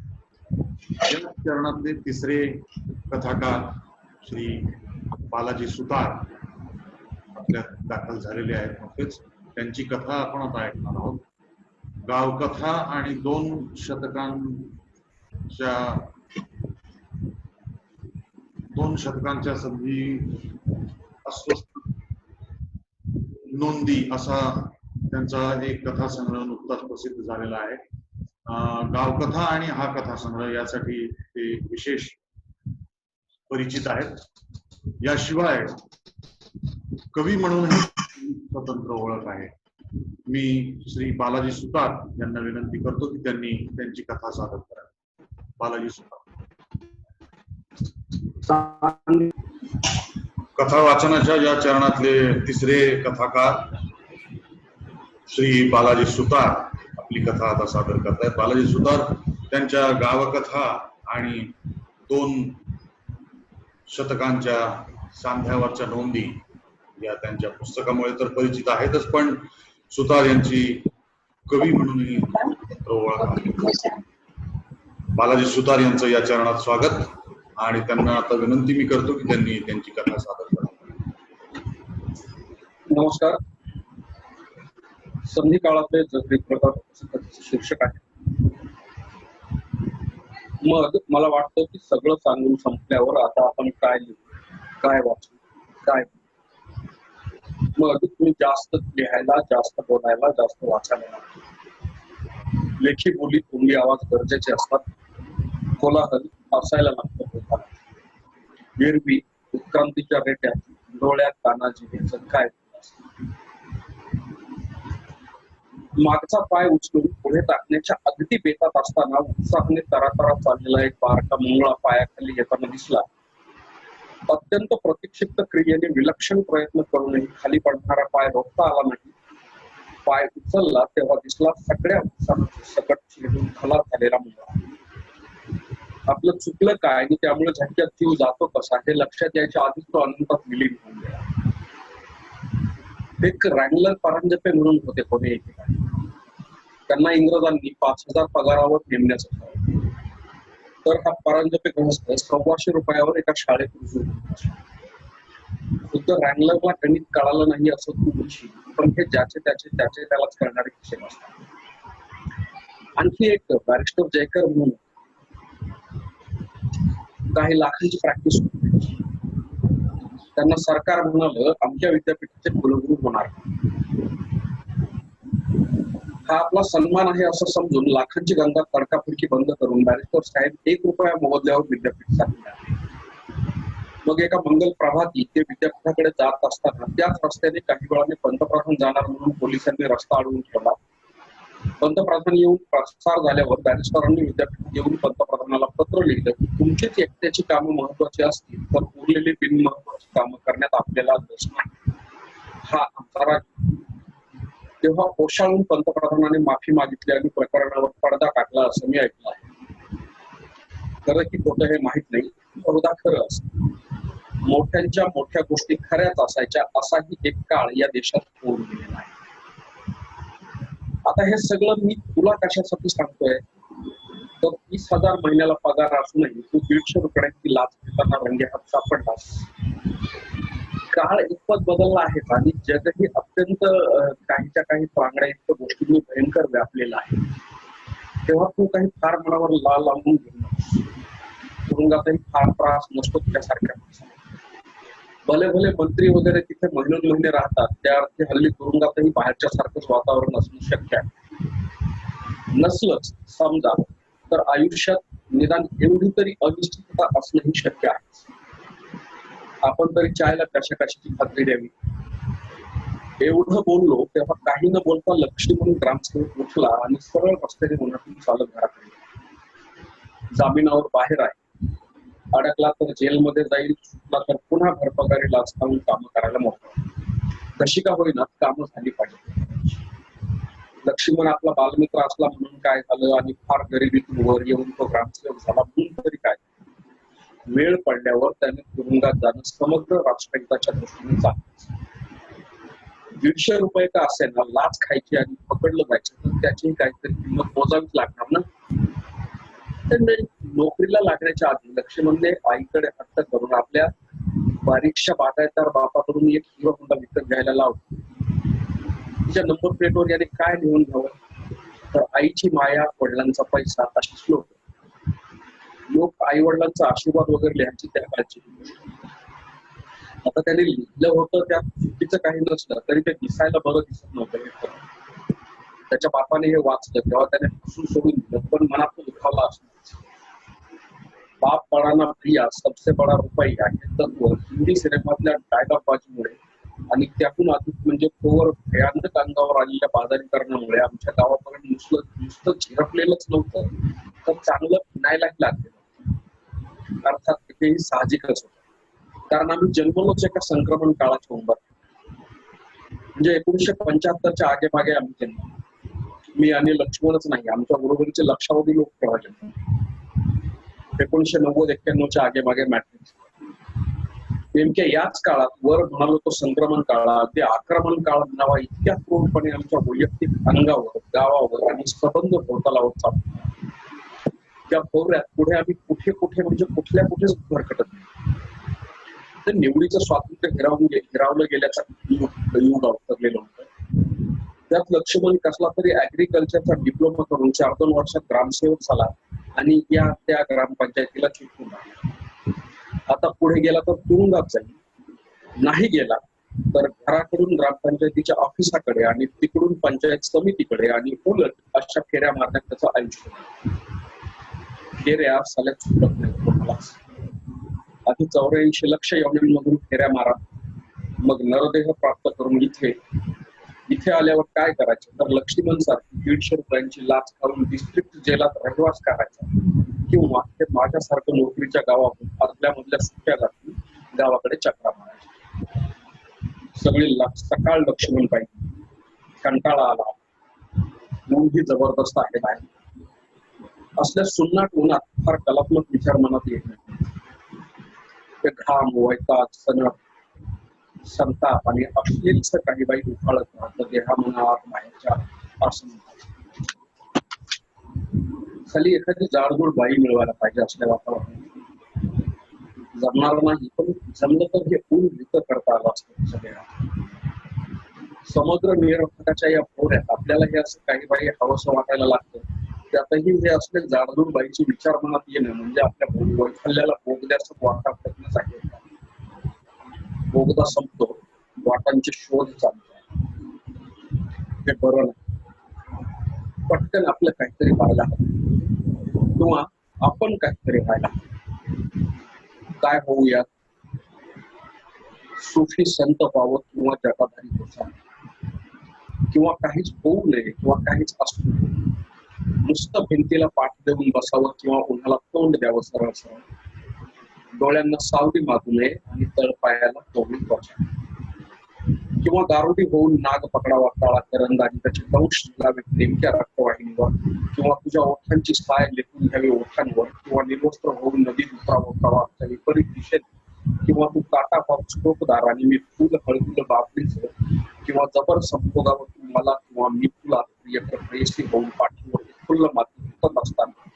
या चरणातले तिसरे कथाकार श्री बालाजी सुतार आपल्यात दाखल झालेले आहेत. नुकतेच त्यांची कथा आपण आता ऐकणार आहोत. गावकथा आणि 2 शतकांच्या संधी अस्वस्थ नोंदी असा त्यांचा एक कथासंग्रह नुकताच प्रसिद्ध झालेला आहे. गावकथा आणि हा कथासंग्रह यासाठी ते विशेष परिचित आहेत. याशिवाय कवी म्हणूनही स्वतंत्र ओळख आहे. मी श्री बालाजी सुतार यांना विनंती करतो की त्यांनी त्यांची कथा सादर करावी. बालाजी सुतार. कथा वाचनाच्या या चरणातले तिसरे कथाकार श्री बालाजी सुतार आपली कथा आता सादर करतायत. बालाजी सुतार त्यांच्या गावकथा आणि 2 शतकांच्या सांध्यावरच्या नोंदी या त्यांच्या पुस्तकामुळे तर परिचित आहेतच, पण सुतार यांची कवी म्हणूनही ओळख आहे. बालाजी सुतार यांचं या चरणात स्वागत आणि त्यांना आता विनंती मी करतो की त्यांनी त्यांची कथा सादर करावी. नमस्कार. संधी काळातले जगरी प्रकार शीर्षक आहे. मग मला वाटतं की सगळं सांगून संपल्यावर आता आपण काय लिहू, काय वाचू, काय. मग मी जास्त लिहायला, जास्त बोलायला, जास्त वाचायला लागतो. लेखी बोली, तोंडी आवाज गरजेचे असतात. कोलाहल असायला लागतो. एरवी उत्क्रांतीच्या रेट्यात डोळ्यात कानाची भेसळ काय. मागचा पाय उचलून पुढे टाकण्याच्या अगदी बेतात असताना उत्साहाने तरातरा चाललेला एक बारका मुंगळा पायाखाली येताना दिसला. अत्यंत प्रतिक्षिप्त क्रियेने विलक्षण प्रयत्न करूनही खाली पडणारा पाय रोखता आला नाही. पाय उचलला तेव्हा दिसला सगळ्या उत्साहाचे सकट चिरडून खलास झालेला मुंगळा. आपलं चुकलं काय आणि त्यामुळे झटक्यात जीव जातो कसा हे लक्षात यायच्या आधीच तो अनंतात विलीन होऊन गेला. एक रँगलर परांजपे म्हणून होते कोणी एकेकाळी. त्यांना इंग्रजांनी 5,000 पगारावर नेमण्याचं ठरवलं. तर हा परांजपे गृहस्थ 1,400 रुपयावर एका शाळेत रुजू होता. खुद्द रँगलरला गणित कळालं नाही असं तू म्हणशील, पण हे ज्याचे त्यालाच कळणारे विषय असतात. आणखी एक बॅरिस्टर जयकर म्हणून काही लाखांची प्रॅक्टिस होती. त्यांना सरकार म्हणालं आमच्या विद्यापीठाचे कुलगुरू होणार. हा आपला सन्मान आहे असं समजून लाखांची गंगा तडकाफडकी बंद करून बॅरिस्टर साहेब 1 रुपया मोबदल्यावर विद्यापीठासाठी आले. मग एका मंगल प्रभाती ते विद्यापीठाकडे जात असताना त्याच रस्त्याने काही वेळाने पंतप्रधान जाणार म्हणून पोलिसांनी रस्ता अडवून ठेवला. पंतप्रधान येऊन प्रसार झाल्यावर बॅरिस्टरांनी विद्यापीठात येऊन पंतप्रधानाला पत्र लिहिलं की तुमचीच एकट्याची कामं महत्वाची असतील तर उरलेली बिनमहत्वाची कामं करण्यात आपल्याला रस नाही. हा आमचा राज. तेव्हा ओशाळून पंतप्रधानाने माफी मागितली आणि प्रकरणावर पडदा टाकला असं मी ऐकलं आहे. खरं की खोटं हे माहित नाही, बहुधा खरं असं. मोठ्यांच्या मोठ्या गोष्टी खऱ्याच असायच्या असाही एक काळ या देशात होऊन गेलेला आहे. आता हे सगळं मी तुला कशासाठी सांगतोय, तर 30,000 महिन्याला पगार असूनही तू 150 रुपयांची लाच घेताना रंगेहात सापडलास. काळ इतपत बदलला आहे आणि जगही अत्यंत काहीच्या काही प्रांगड्या इतक्या गोष्टींनी भयंकर व्यापलेला आहे. तेव्हा तू काही फार मनावर लावून घेऊ, तुरुंगातही फार त्रास नसतो तुझ्यासारख्या. भले भले मंत्री वगैरे तिथे महिने राहतात, त्या अर्थी हल्ली तुरुंगातही बाहेरच्या सारखंच वातावरण असणं शक्य आहे. नसलंच समजा तर आयुष्यात निदान एवढी तरी अनिश्चितता असणंही शक्य आहे. आपण तरी चायला कशाची खात्री द्यावी. एवढं बोललो तेव्हा काही न बोलता लक्ष्मी म्हणून ग्रामसेवक उठला आणि सरळ रस्त्याने उन्हातून चालत घराकडे. जामिनावर बाहेर आहे, अडकला तर जेलमध्ये जाईल, सुटला तर पुन्हा घरपगारी लाच खाऊन कामं करायला मोकळा. कशी का होईना कामं झाली पाहिजे. लक्ष्मण आपला बालमित्र असला म्हणून काय झालं आणि फार गरिबीतून वर येऊन तो ग्रामसेवक झाला म्हणून तरी काय. वेळ पडल्यावर त्याने तुरुंगात जाणं समग्र राष्ट्रहिताच्या दृष्टीने चाललं. 150 रुपये का असेना लाच खायची आणि पकडलं जायचं तर त्याची काहीतरी किंमत मोजावीच लागणार ना. नोकरीला लागण्याच्या आधी लक्ष्मणने आईकडे हट्ट करून आपल्या बारीकशा बागायतदार बापाकडून एक हिरो होंडा विकत घ्यायला लावला. तिच्या नंबर प्लेटवर याने काय लिहून घ्यावं, तर आईची माया, वडिलांचा पैसा अशी श्लोक. लोक आई वडिलांचा आशीर्वाद वगैरे लिहायची त्या काळची. आता त्याने लिहिलं होतं त्यात चुकीचं काही नसलं तरी ते दिसायला बरं दिसत नव्हतं. त्याच्या बापाने हे वाचलं तेव्हा त्याने हसून सोडून दिलं, पण मनात दुखावला असं. बाप बडाना प्रिया सबसे बडा रुपया हे तत्व हिंदी सिनेमातल्या डायलॉगबाजीमुळे आणि त्यातून अधिक म्हणजे तोवर भयानक अंगावर आलेल्या बाजारीकरणामुळे आमच्या गावापर्यंत नुसतं झिरपलेलंच नव्हतं, तर चांगलं फिनायलाही लागलेलं. अर्थात तिथेही साहजिकच होतं, कारण आम्ही जन्मलोच एका संक्रमण काळाच्या उंबरठ्यात. म्हणजे 1975च्या आगे मागे आम्ही जन्म. मी आणि लक्ष्मणच नाही, आमच्या बरोबरीचे लक्षावधी लोक तेव्हा जन्म. 1990-91च्या आगे मागे मॅट्रिक्स. नेमक्या याच काळात वर म्हणालो तो संक्रमण काळ, अगदी आक्रमण काळ म्हणावा इतक्या क्रूरपणे आमच्या वैयक्तिक अंगावर, गावावर आणि संबंध भोवतालावर चालतो. त्या भोवऱ्यात पुढे आम्ही कुठे म्हणजे कुठेच भरकटत नाही. तर निवडीचं स्वातंत्र्य हिरावलं गेल्याचा युग अवतरलेलं होतं. त्यात लक्ष्मण कसला तरी ऍग्रिकल्चरचा डिप्लोमा करून 4-2 वर्षात ग्रामसेवक झाला आणि त्या ग्रामपंचायतीला चिटकून राहिला. आता पुढे गेला तर तुरुंगात जाईल, नाही गेला तर घराकडून ग्रामपंचायतीच्या ऑफिसाकडे आणि तिकडून पंचायत समितीकडे आणि उलट अशा फेऱ्या मारण्यात त्याचं आयुष्य. फेऱ्या साल्यात सुटत नाही कोणाला. आधी 84 लक्ष योजनांमधून फेऱ्या मारा, मग नरदेह प्राप्त करून इथे आल्यावर काय करायचं, तर लक्ष्मण सारखी 150 रुपयांची लाच खाऊन डिस्ट्रिक्ट जेलात रहिवास करायचा, किंवा ते माझ्यासारखं नोकरीच्या गावातून आदल्या मधल्या सुट्ट्या जाती गावाकडे चक्रा मारायच्या. सगळी सकाळ लक्ष्मण पाहिजे. कंटाळा आला, ऊन ही जबरदस्त आहे बाहेर. असल्या सुन्नाट उन्हात फार कलात्मक विचार मनात येत नाही. ते घाम, वैताग, सनक, संताप आणि अश्लीलच काही बाई उफाळत राहतं देहा मनात मायाच्या असं म्हणतात. खाली एखादी जाडजूड बाई मिळवायला पाहिजे असल्या वातावरणात. जमणार नाही, पण जमलं तर हे ऊन विकत करता आलं असतं सगळ्या. समुद्र निरर्थकाच्या या भोवऱ्यात आपल्याला हे असं काही बाई हवंसं वाटायला लागतं. त्यातही हे असले जाडजूड बाईचे विचार मनात येणं म्हणजे आपल्या वैफल्याला बोगद्याचं वाटा प्रयत्नच आहे. बोगदा संपतो, वाटांचे शोध चालतो, हे बरं नाही. पटकन आपलं काहीतरी व्हायला हवं, किंवा आपण काहीतरी व्हायला हवं. काय होऊया, सुफी संत व्हावं किंवा जटाधारी होता, किंवा काहीच होऊ नये किंवा काहीच असू नये. नुसतं भिंतीला पाठ देऊन बसावं किंवा उन्हाला तोंड द्यावं सरळ सरळ. डोळ्यांना सावली मागू नये आणि तळपायाला तोंडी त्वचा, किंवा दारुडी होऊन नाग पकडावा काळा करंदाजी त्याचे दंश लावे नेमक्या रक्तवाहिनीवर, किंवा तुझ्या ओठांची साय लेखून घ्यावी ओठांवर, किंवा निर्वस्त्र होऊन नदीत उतरावं प्रवाहाच्या विपरीत दिशेत, किंवा किंवा तू काटा टोकदार आणि मी फुल हळकुल बाबरीचं किंवा जबर संभोगावर तू मला किंवा मी तुला प्रियसी होऊन पाठीवर फुल्ल माती होत असताना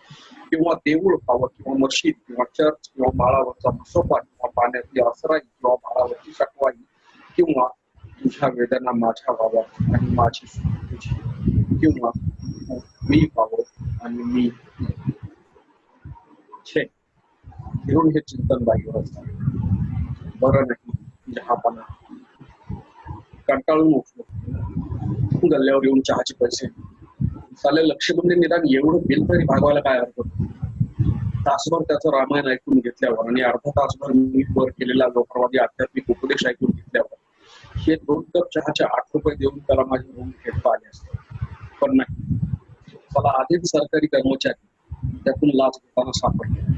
किंवा देऊळ व्हावं किंवा मशीद किंवा चर्च किंवा माळावरचा मसोबा किंवा पाण्यातली असराई किंवा माळावरची शकवाई किंवा तुझ्या वेदना माझ्या व्हाव्या आणि माझी तुझी किंवा मी व्हावं आणि मी छे घेऊन हे चिंतन बाईवर असतात बरं नाही जहापणा कंटाळून उठलो गल्ल्यावर येऊन चहाचे पैसे चाले लक्षबंदी निदान एवढं बिल तरी भागवायला काय हरकत तासभर त्याचं रामायण ऐकून घेतल्यावर आणि अर्धा तासभर मी वर केलेला लोकवादी आध्यात्मिक उपदेश ऐकून घेतल्यावर हे 2 कप चहाचे 8 रुपये देऊन त्याला माझी रूम फेडता आले असते पण नाही मला आधीच सरकारी कर्मचारी त्यातून लाच घेताना सापडले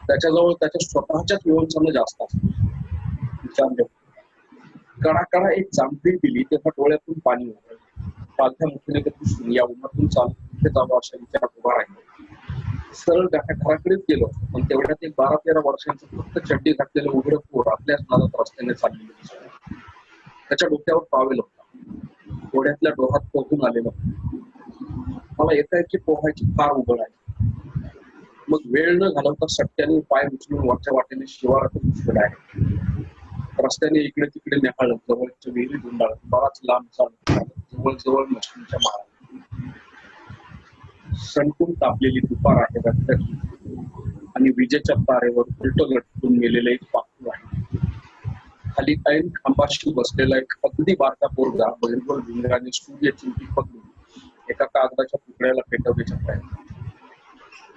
त्याच्याजवळ त्याच्या स्वतःच्याच व्यवस्थानं जास्त असतात कडाकडा एक जांभळी दिली तेव्हा डोळ्यातून पाणी होतं पालथ्या मुठीने पुसून या उन्हातून चालून तिथे जावं अशा विचारात उभा राहिलो सरळ घराकडेच गेलो पण तेवढ्यात एक 12-13 वर्षांचं फक्त चड्डी घातलेलं उघडं पोर आपल्याच नादात रस्त्याने चाललेलं दिसलं त्याच्या डोक्यावर टॉवेल होता डोळ्यातल्या डोहात पोहून आलेलं मला एकाएकी पोहायची फार उघड आहे मग वेळ न घालवता सट्ट्याने पाय उचलून वरच्या वाटेने शिवारातून घुसलेला आहे रस्त्याने इकडे तिकडे निहाळत जवळच्या विहिरी धुंडाळत बराच लांब चालत जवळ मच्छींच्या माळा सणकून तापलेली दुपार आहे रस्त्याची आणि विजेच्या तारेवर उलट लटकून गेलेलं एक पाखरू आहे खाली ऐन खांबाशी बसलेला एक अगदी बारका पोरगा बहिरगोल भिंगराने सूर्य चिंटी पकडून एका कागदाच्या तुकड्याला पेटवण्याच्या प्रयत्न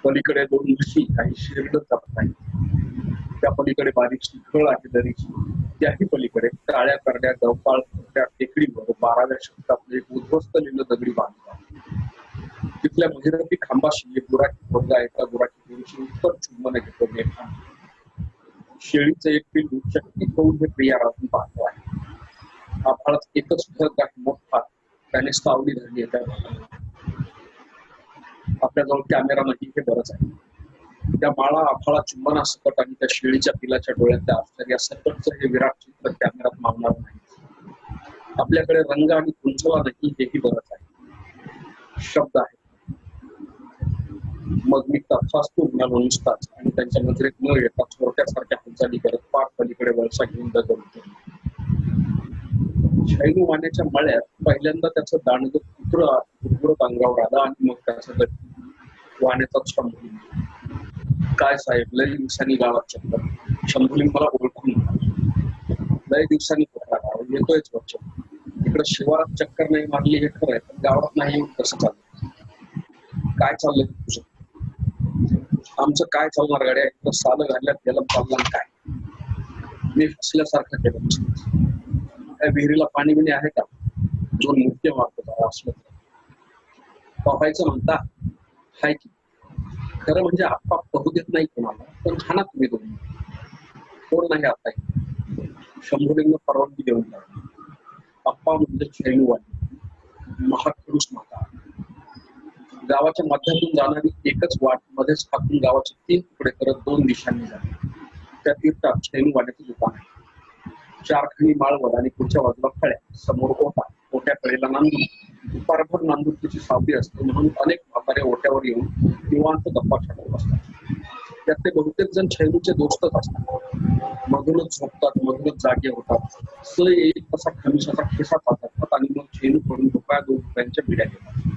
पलीकडे 2 म्हशी काही शिरडत जात नाही त्या पलीकडे बारीकशी खळ आहे दरीची त्याही पलीकडे काळ्या करड्या गवताळ टेकडीवर 12व्या शतकातलं एक उद्ध्वस्त लिहिलं दगडी बांधकाम तिथल्या महिरपी खांबाशी एक गुराखी पोरगा एका गुराखी गुरुची उत्तर चुंबन घेतो शेळीचं एक पिल्लू शक्ती होऊन हे प्रिया राहून पाहतो आहे आभाळात एकच ढग आहे मोठा त्याने सावली धरली आहे आपल्याजवळ कॅमेरा नाही हे बरंच आहे त्या माळा आभाळा चुंबना सकट आणि त्या शेळीच्या पिलाच्या डोळ्यातल्या आश्चर्या सकटचं हे विराट चित्र कॅमेऱ्यात मावणार नाही आपल्याकडे रंग आणि कुंचला नाही हेही बरंच आहे शब्द आहे मग मी तथास्तू म्हणालो नुसताच आणि त्यांच्या नजरेत न येता चोरट्यासारख्या हालचाली करत पार पलीकडे वळसा घेऊन दगड शैलू वाण्याच्या मळ्यात पहिल्यांदा त्याचं दांडग कुत्रत अंगावर आला आणि मग त्याचं वाण्याचा शंभुलिंग काय साहेब लय दिवसांनी गावात चक्कर शंभुलिंग मला ओळखून लय दिवसांनी कुठला गाव येतोयच वच्च इकडं शिवारात चक्कर नाही मारली हे खरं आहे पण गावात नाही येऊन कसं चाललं काय चाललंय तुझं आमचं काय चालणार गाड्या इकडं सालं घालण्यात गेलं चाललं काय मी फसल्यासारखं केलं काय विहिरीला पाणी बिणी आहे का जो नृत्य मारतो असलं पाहायचं म्हणता हाय की खरं म्हणजे आप्पा पहू देत नाही कोणाला पण खाना तुम्ही दोन्ही कोण नाही आता शंभूलिंग परवानगी देऊन आप्पा म्हणजे शैलूवाणी महापुरुष माता गावाच्या मध्यातून जाणारी एकच वाट मध्येच टाकून गावाचे 3 तुकडे करत 2 दिशांनी जाते त्या तीर्थात शैलूवाण्याचं दुकान आहे 4 खणी माळवर आणि पुढच्या बाजूला फळ्या समोर ओट्या कडेला नांदूर दुपारभर नांदुरकीची सावली असते म्हणून अनेक म्हातारे ओट्यावर येऊन निवांत गप्पा छाटत असतात त्यात ते बहुतेक जण शैलूचे दोस्तच असतात मधूनच झोपतात मधूनच जागे होतात सय येईल तसा खमिशाचा खिसा चालतात आणि मग शैलू पडून रुपया 2 रुपयांच्या बिड्या घेतात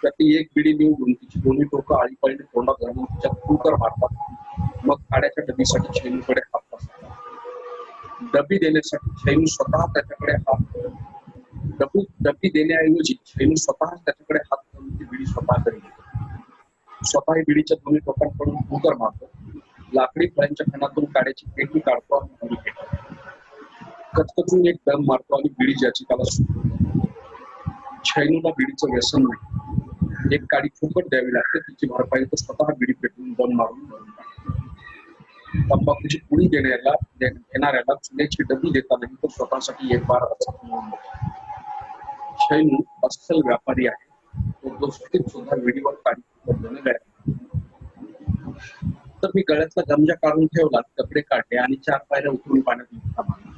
त्यात एक बिडी निवडून तिची दोन्ही टोकं आळीपाळीने तोंडात घालून तिच्यात कुकर मारतात मग खाड्याच्या डबीसाठी शैलूकडे हात असतात डबी देण्यासाठी शैलू स्वतः त्याच्याकडे हात डबी देण्याऐवजी शैलू स्वतः त्याच्याकडे हात करून ती बिडी स्वतःकडे घेतो स्वतः बिडीच्या दोन्ही टोकांकडून कुकर मारतो लाकडी फळ्यांच्या खणातून काड्याची पेटी काढतो आणि बिडी घेतो कचकचून एक दम मारतो आणि बिडी ज्याची त्याला सुटतो शैलूला बिडीचं व्यसन नाही एक काडी फुकट द्यावी लागते तिची भरपाई तो स्वतः बिडी पेटून दम मारून तंबाखूची पुडी घेणाऱ्याला चुन्याची डबी देतानाही तो स्वतःसाठी एक बार शैलू अस्सल व्यापारी आहे तो दोस्तीत सुद्धा विडीवर काडी नंतर मी गळ्यातला गमजा काढून ठेवला, कपडे काढले आणि 4 पायऱ्या उतरून पाण्यात उतरा मारला.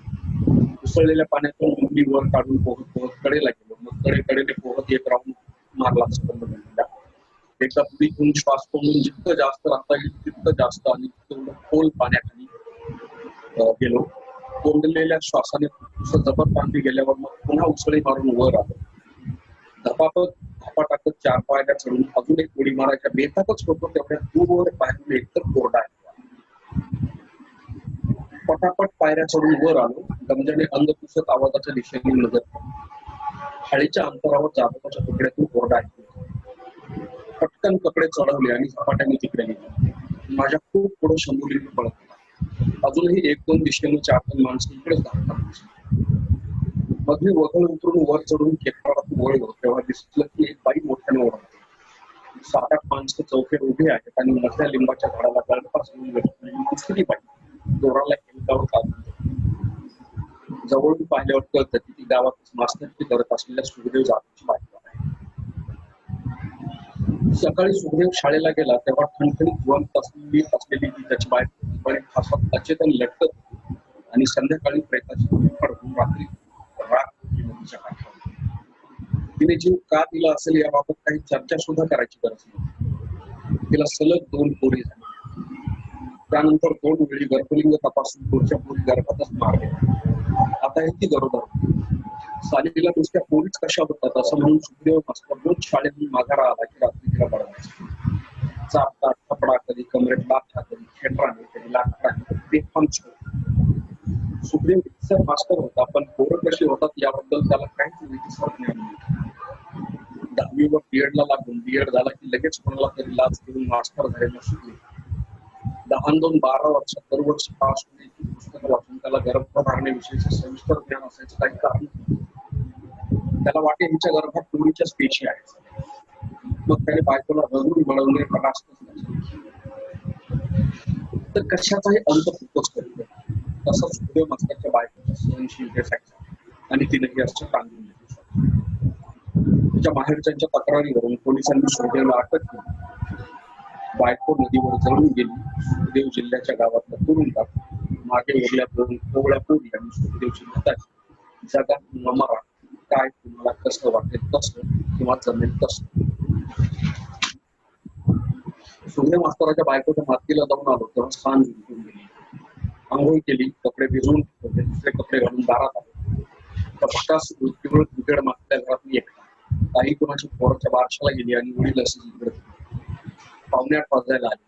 उसळलेल्या पाण्यातून मुंडी वर काढून पोहत पोहत कडेला गेलो. मग कडेने पोहत एक राऊंड मारला स्पंदनला. एकदा पुढे घेऊन श्वास कोंडून जितकं जास्त राहता येईल तितकं जास्त आणि तेवढं खोल पाण्याखाली गेलो. कोंडलेल्या श्वासाने जबर पाणी गेल्यावर मग पुन्हा उसळी मारून वर आलो. धपा टाकत 4 पायऱ्या चढून अजून एक उडी मारायच्या बेताकच होतो तेवढ्या दूरवर पायरून एकतर कोरडा आहे. पटापट पायऱ्या चढून वर आलो. गमजाने अंग पुसत आवाजाच्या दिशेने नजर केली. हाळीच्या अंतरावर जाधवाच्या कपड्यातून कोरडा आहे. पटकन कपडे चढवले आणि झपाट्याने तिकडे गेले. माझ्या खूप पुढे शंभुली पळत होता. अजूनही 1-2 दिशेने 4-5 माणसं इकडेच धावतात. मग मी वगळ उतरून वर चढून खेळात वळलो तेव्हा दिसलं की एक बाई मोठ्याने ओरडते. 7-8 माणसं चौकेत उभे आहेत आणि मधल्या लिंबाच्या झाडाला गळफास घेऊन बसलेली दुसरी बाई दोराला हेलकावर काढून जवळून पाहिल्यावर कळतं की ती गावातच मास्तरकी करत असलेल्या सुखदेव जाधवची बायको आहे. सकाळी सुखदेव शाळेला गेला तेव्हा ठणठणीत जिवंत असलेली ती त्याची बायको बरी फासात अचेतन लटकत होती आणि संध्याकाळी प्रेताची फडकून रात्री राग नदीच्या काठावर. तिने जीव का दिला असेल याबाबत काही चर्चा सुद्धा करायची गरज नाही. तिला सलग 2 पोरी झाली. त्यानंतर 2 वेळी गर्भलिंग तपासून पुढच्या पोरी गर्भातच मारले. आता ही ती गरोदर होती. सालीला नुसत्या पोरीच कशा होतात असं म्हणून सुखदेव मास्तर रोज शाळेतून माघारा आला की रात्री तिला बडवायचा. चापटा थपडा, कधी कमरेत लाथा, कधी खेटराने, कधी लाकडाने, बेफाम छोड. सुखदेव इतर मास्तर होता पण पोरं कशी होतात याबद्दल त्याला काहीच विचार नाही. 10वीवर बीएडला लागून बीएड झाला की लगेच कोणाला तरी लाच देऊन मास्तर झालेला सुखदेव 10-2-12 वर्षात दरवर्षी पास होण्याची पुस्तकं वाचून त्याला गर्भधारणेविषयीचे सविस्तर ज्ञान असायचं काही कारण नाही. त्याला वाटे हिच्या गर्भात पोरीच्याच पेशी आहेत. मग त्याने बायकोला रगून बळवणे तर कशाचाही अंत खूपच करतो. तसा सुखदेव मास्तरच्या बायकोच्या सहनशीलतेसाठी आणि तिनेही असं टांगून घेतलं. तिच्या माहेरच्यांच्या तक्रारीवरून पोलिसांनी सुखदेवला अटक केली. बायको नदीवर जळून गेली. सुखदेव जिल्ह्याच्या गावातल्या तुरुंगात मागे वेगळ्या 2 कोवळ्या पोरी आणि सुखदेवची म्हातारी जगात मरा काय तुम्हाला कसं वाटेल तसं किंवा जमेल तसं. सुखदेव मास्तराच्या बायकोच्या मातीला जाऊन आलो तेव्हा स्थान जिंकून गेली. आंघोळ केली, कपडे भिजवून ठेवले, दुसरे कपडे घालून दारात आले. पटास केवळ क्रिकेट मागच्या घरात मी एकटा. काही कोणाची पोराच्या बारशाला गेली आणि वडील असे जिंकत. 7:45 वाजायला आले.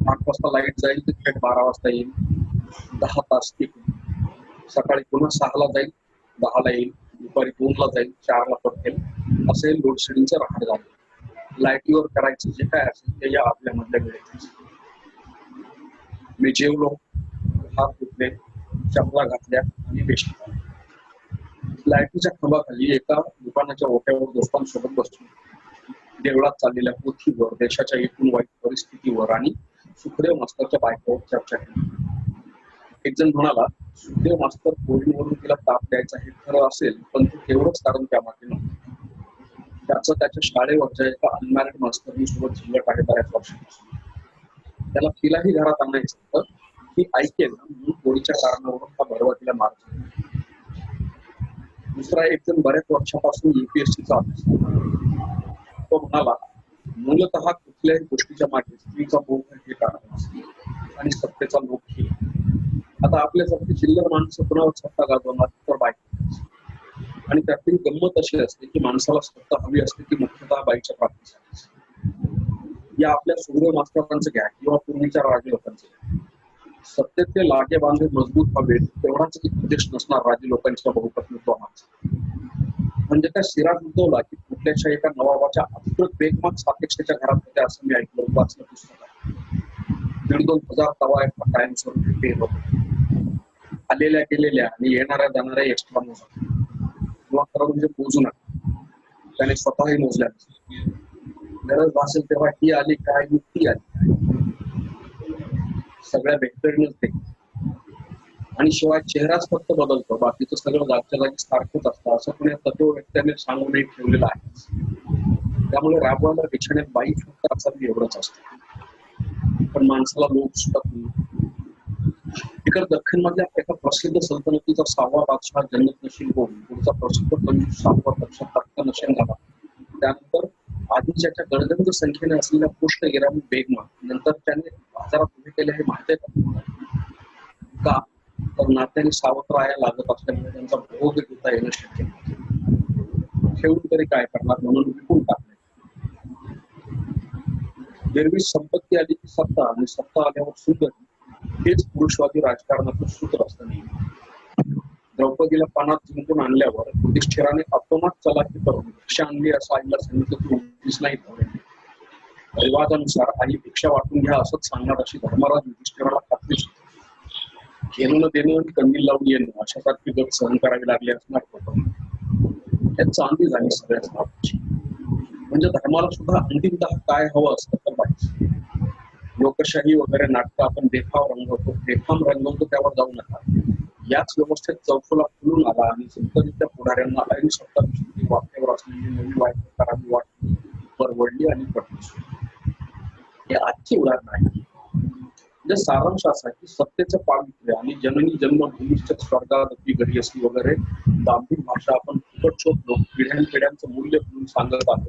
8 वाजता लाईट जाईल तर थेट 12 वाजता येईल. 10 तास टिकून. सकाळी पुन्हा 6ला जाईल, 10ला येईल, दुपारी 2ला जाईल, 4ला पडतेल. असे लोडशेडिंगचं राहण झालं. लाईटीवर करायचं जे काय असेल ते या आपल्या मधल्या वेळेत. मी जेवलो, हात धुतले, चपला घातल्या आणि बेशुद्ध. लाईटीच्या खांबाखाली एका दुकानाच्या ओट्यावर दोस्तांसोबत बसलो. देवळात चाललेल्या पोथीवर, देशाच्या एकूण वाईट परिस्थितीवर आणि सुखदेव मास्तरच्या बायकोवर चर्चा केली. एक जण म्हणाला, सुखदेव मास्तर पोरीवरून तिला ताप द्यायचा हे खरं असेल पण ते तेवढंच कारण त्यामागे नव्हतं. त्याचं त्याच्या शाळेवरच्या एका अनमॅरिड मास्तरनी सोबत झिंगट आहे बऱ्याच वर्षांपासून. त्याला तिलाही घरात आणायचं होतं. ही ऐकेल म्हणून पोरीच्या कारणावरून हा भरवा तिला मारतो. दुसरा एक जण बऱ्याच वर्षापासून UPSCचा अभ्यास. तो म्हणाला, मूलतः कुठल्याही गोष्टीच्या मागे स्त्रीचा मोह हे कारण असते आणि सत्तेचा लोक हे. आता आपल्यासारखी चिल्लर माणसं कुणावर सत्ता गाजवणार तर बायको. आणि त्यातील गंमत अशी असते की माणसाला सत्ता हवी असते की मुख्यतः बाईच्या प्राप्तीसाठी. या आपल्या सुखदेव मास्तरांचं घ्या किंवा पूर्वीच्या राजे लोकांचं घ्या. सत्तेतले लागे बांधे मजबूत हवे तेवढाच एक उद्देश नसणार राजे लोकांच्या बहुपत्नीत्वामागचा. म्हणजे त्या सिराज उद्भवला की कुठल्याच्या एका नवाबाच्या अधिकृत बेगमात सापेक्षेच्या घरात होत्या असं मी ऐकलं, वाचलं पुस्तकात. 1,500-2 हजार तवा कायमस्वरूपी पेर होते. आलेल्या गेलेल्या आणि येणाऱ्या जाणाऱ्या एक्स्ट्रा मोजा किंवा खरं म्हणजे मोजू नका. त्याने स्वतःही मोजल्या. गरज भासेल तेव्हा ही आली काय ती आली सगळ्या बेहतरीनच ते. आणि शिवाय चेहराच फक्त बदलतो, बाकीचं सगळं जागच्या जागी सारखंच असतं असं पण या तत्वव्यक्त्याने सांगून एक ठेवलेलं आहे. त्यामुळे राबवायला बिछाण्यात बाई फक्त असावी एवढंच असतं. पण माणसाला लोक सुटत नाही. इकडे दख्खन मधल्या एका प्रसिद्ध सल्तनतीचा 6वा बादशाह जन्नत नशीब होऊन पुढचा प्रसिद्ध कंजूस 7वा बादशाह तख्त नशीब झाला. त्यानंतर आधीच्या गडगंज संख्येने असलेल्या पुष्ट इराणी बेगमा नंतर त्याने बाजारात उभे केले हे माहिती आहे का? तर नात्याने सावत्र राहायला लागत असल्यामुळे त्यांचा भोग घेता येणं शक्य नाही. ठेवून तरी काय करणार म्हणून विकून टाकले. एरवी संपत्ती आली की सत्ता आणि सत्ता आल्यावर सुंदर हेच पुरुषवादी राजकारणाचं सूत्र असतं. द्रौपदीला पानात जिंकून आणल्यावर युधिष्ठिराने अतोनात चलाकी करून भिक्षा आणली असं आईला सांगितलं की उठलीच नाही. रिवाजानुसार आई भिक्षा वाटून घ्या असंच सांगणार अशी धर्मराज युधिष्ठिराला खात्री होती. घेणं न देणं आणि कंदील लावून येणं अशासारखी गत सहन करावी लागली असणार होतं. त्यात चांदी झाली सगळ्याच नावाची. म्हणजे धर्माला सुद्धा अंतिमतः काय हवं असतं तर पाहिजे. लोकशाही वगैरे नाटकं आपण बेफाम रंगवतो त्यावर जाऊ नका. याच व्यवस्थेत चौफुला फुलून आला आणि सत्तरीच्या पुढाऱ्यांना ऐन सत्ताविषयी वाक्यावर असलेली नवी वाईट करावी वाटली, परवडली आणि पटली. हे आजची उदाहरण आहे. म्हणजे सारांश असा की सत्तेचं पावित्र्य आणि जननी जन्मभूमीच्या स्वर्गादपी घरी असली वगैरे दांभिक भाषा आपण फुकट शोधलो पिढ्यानपिढ्यांचं मूल्य म्हणून सांगत आहोत.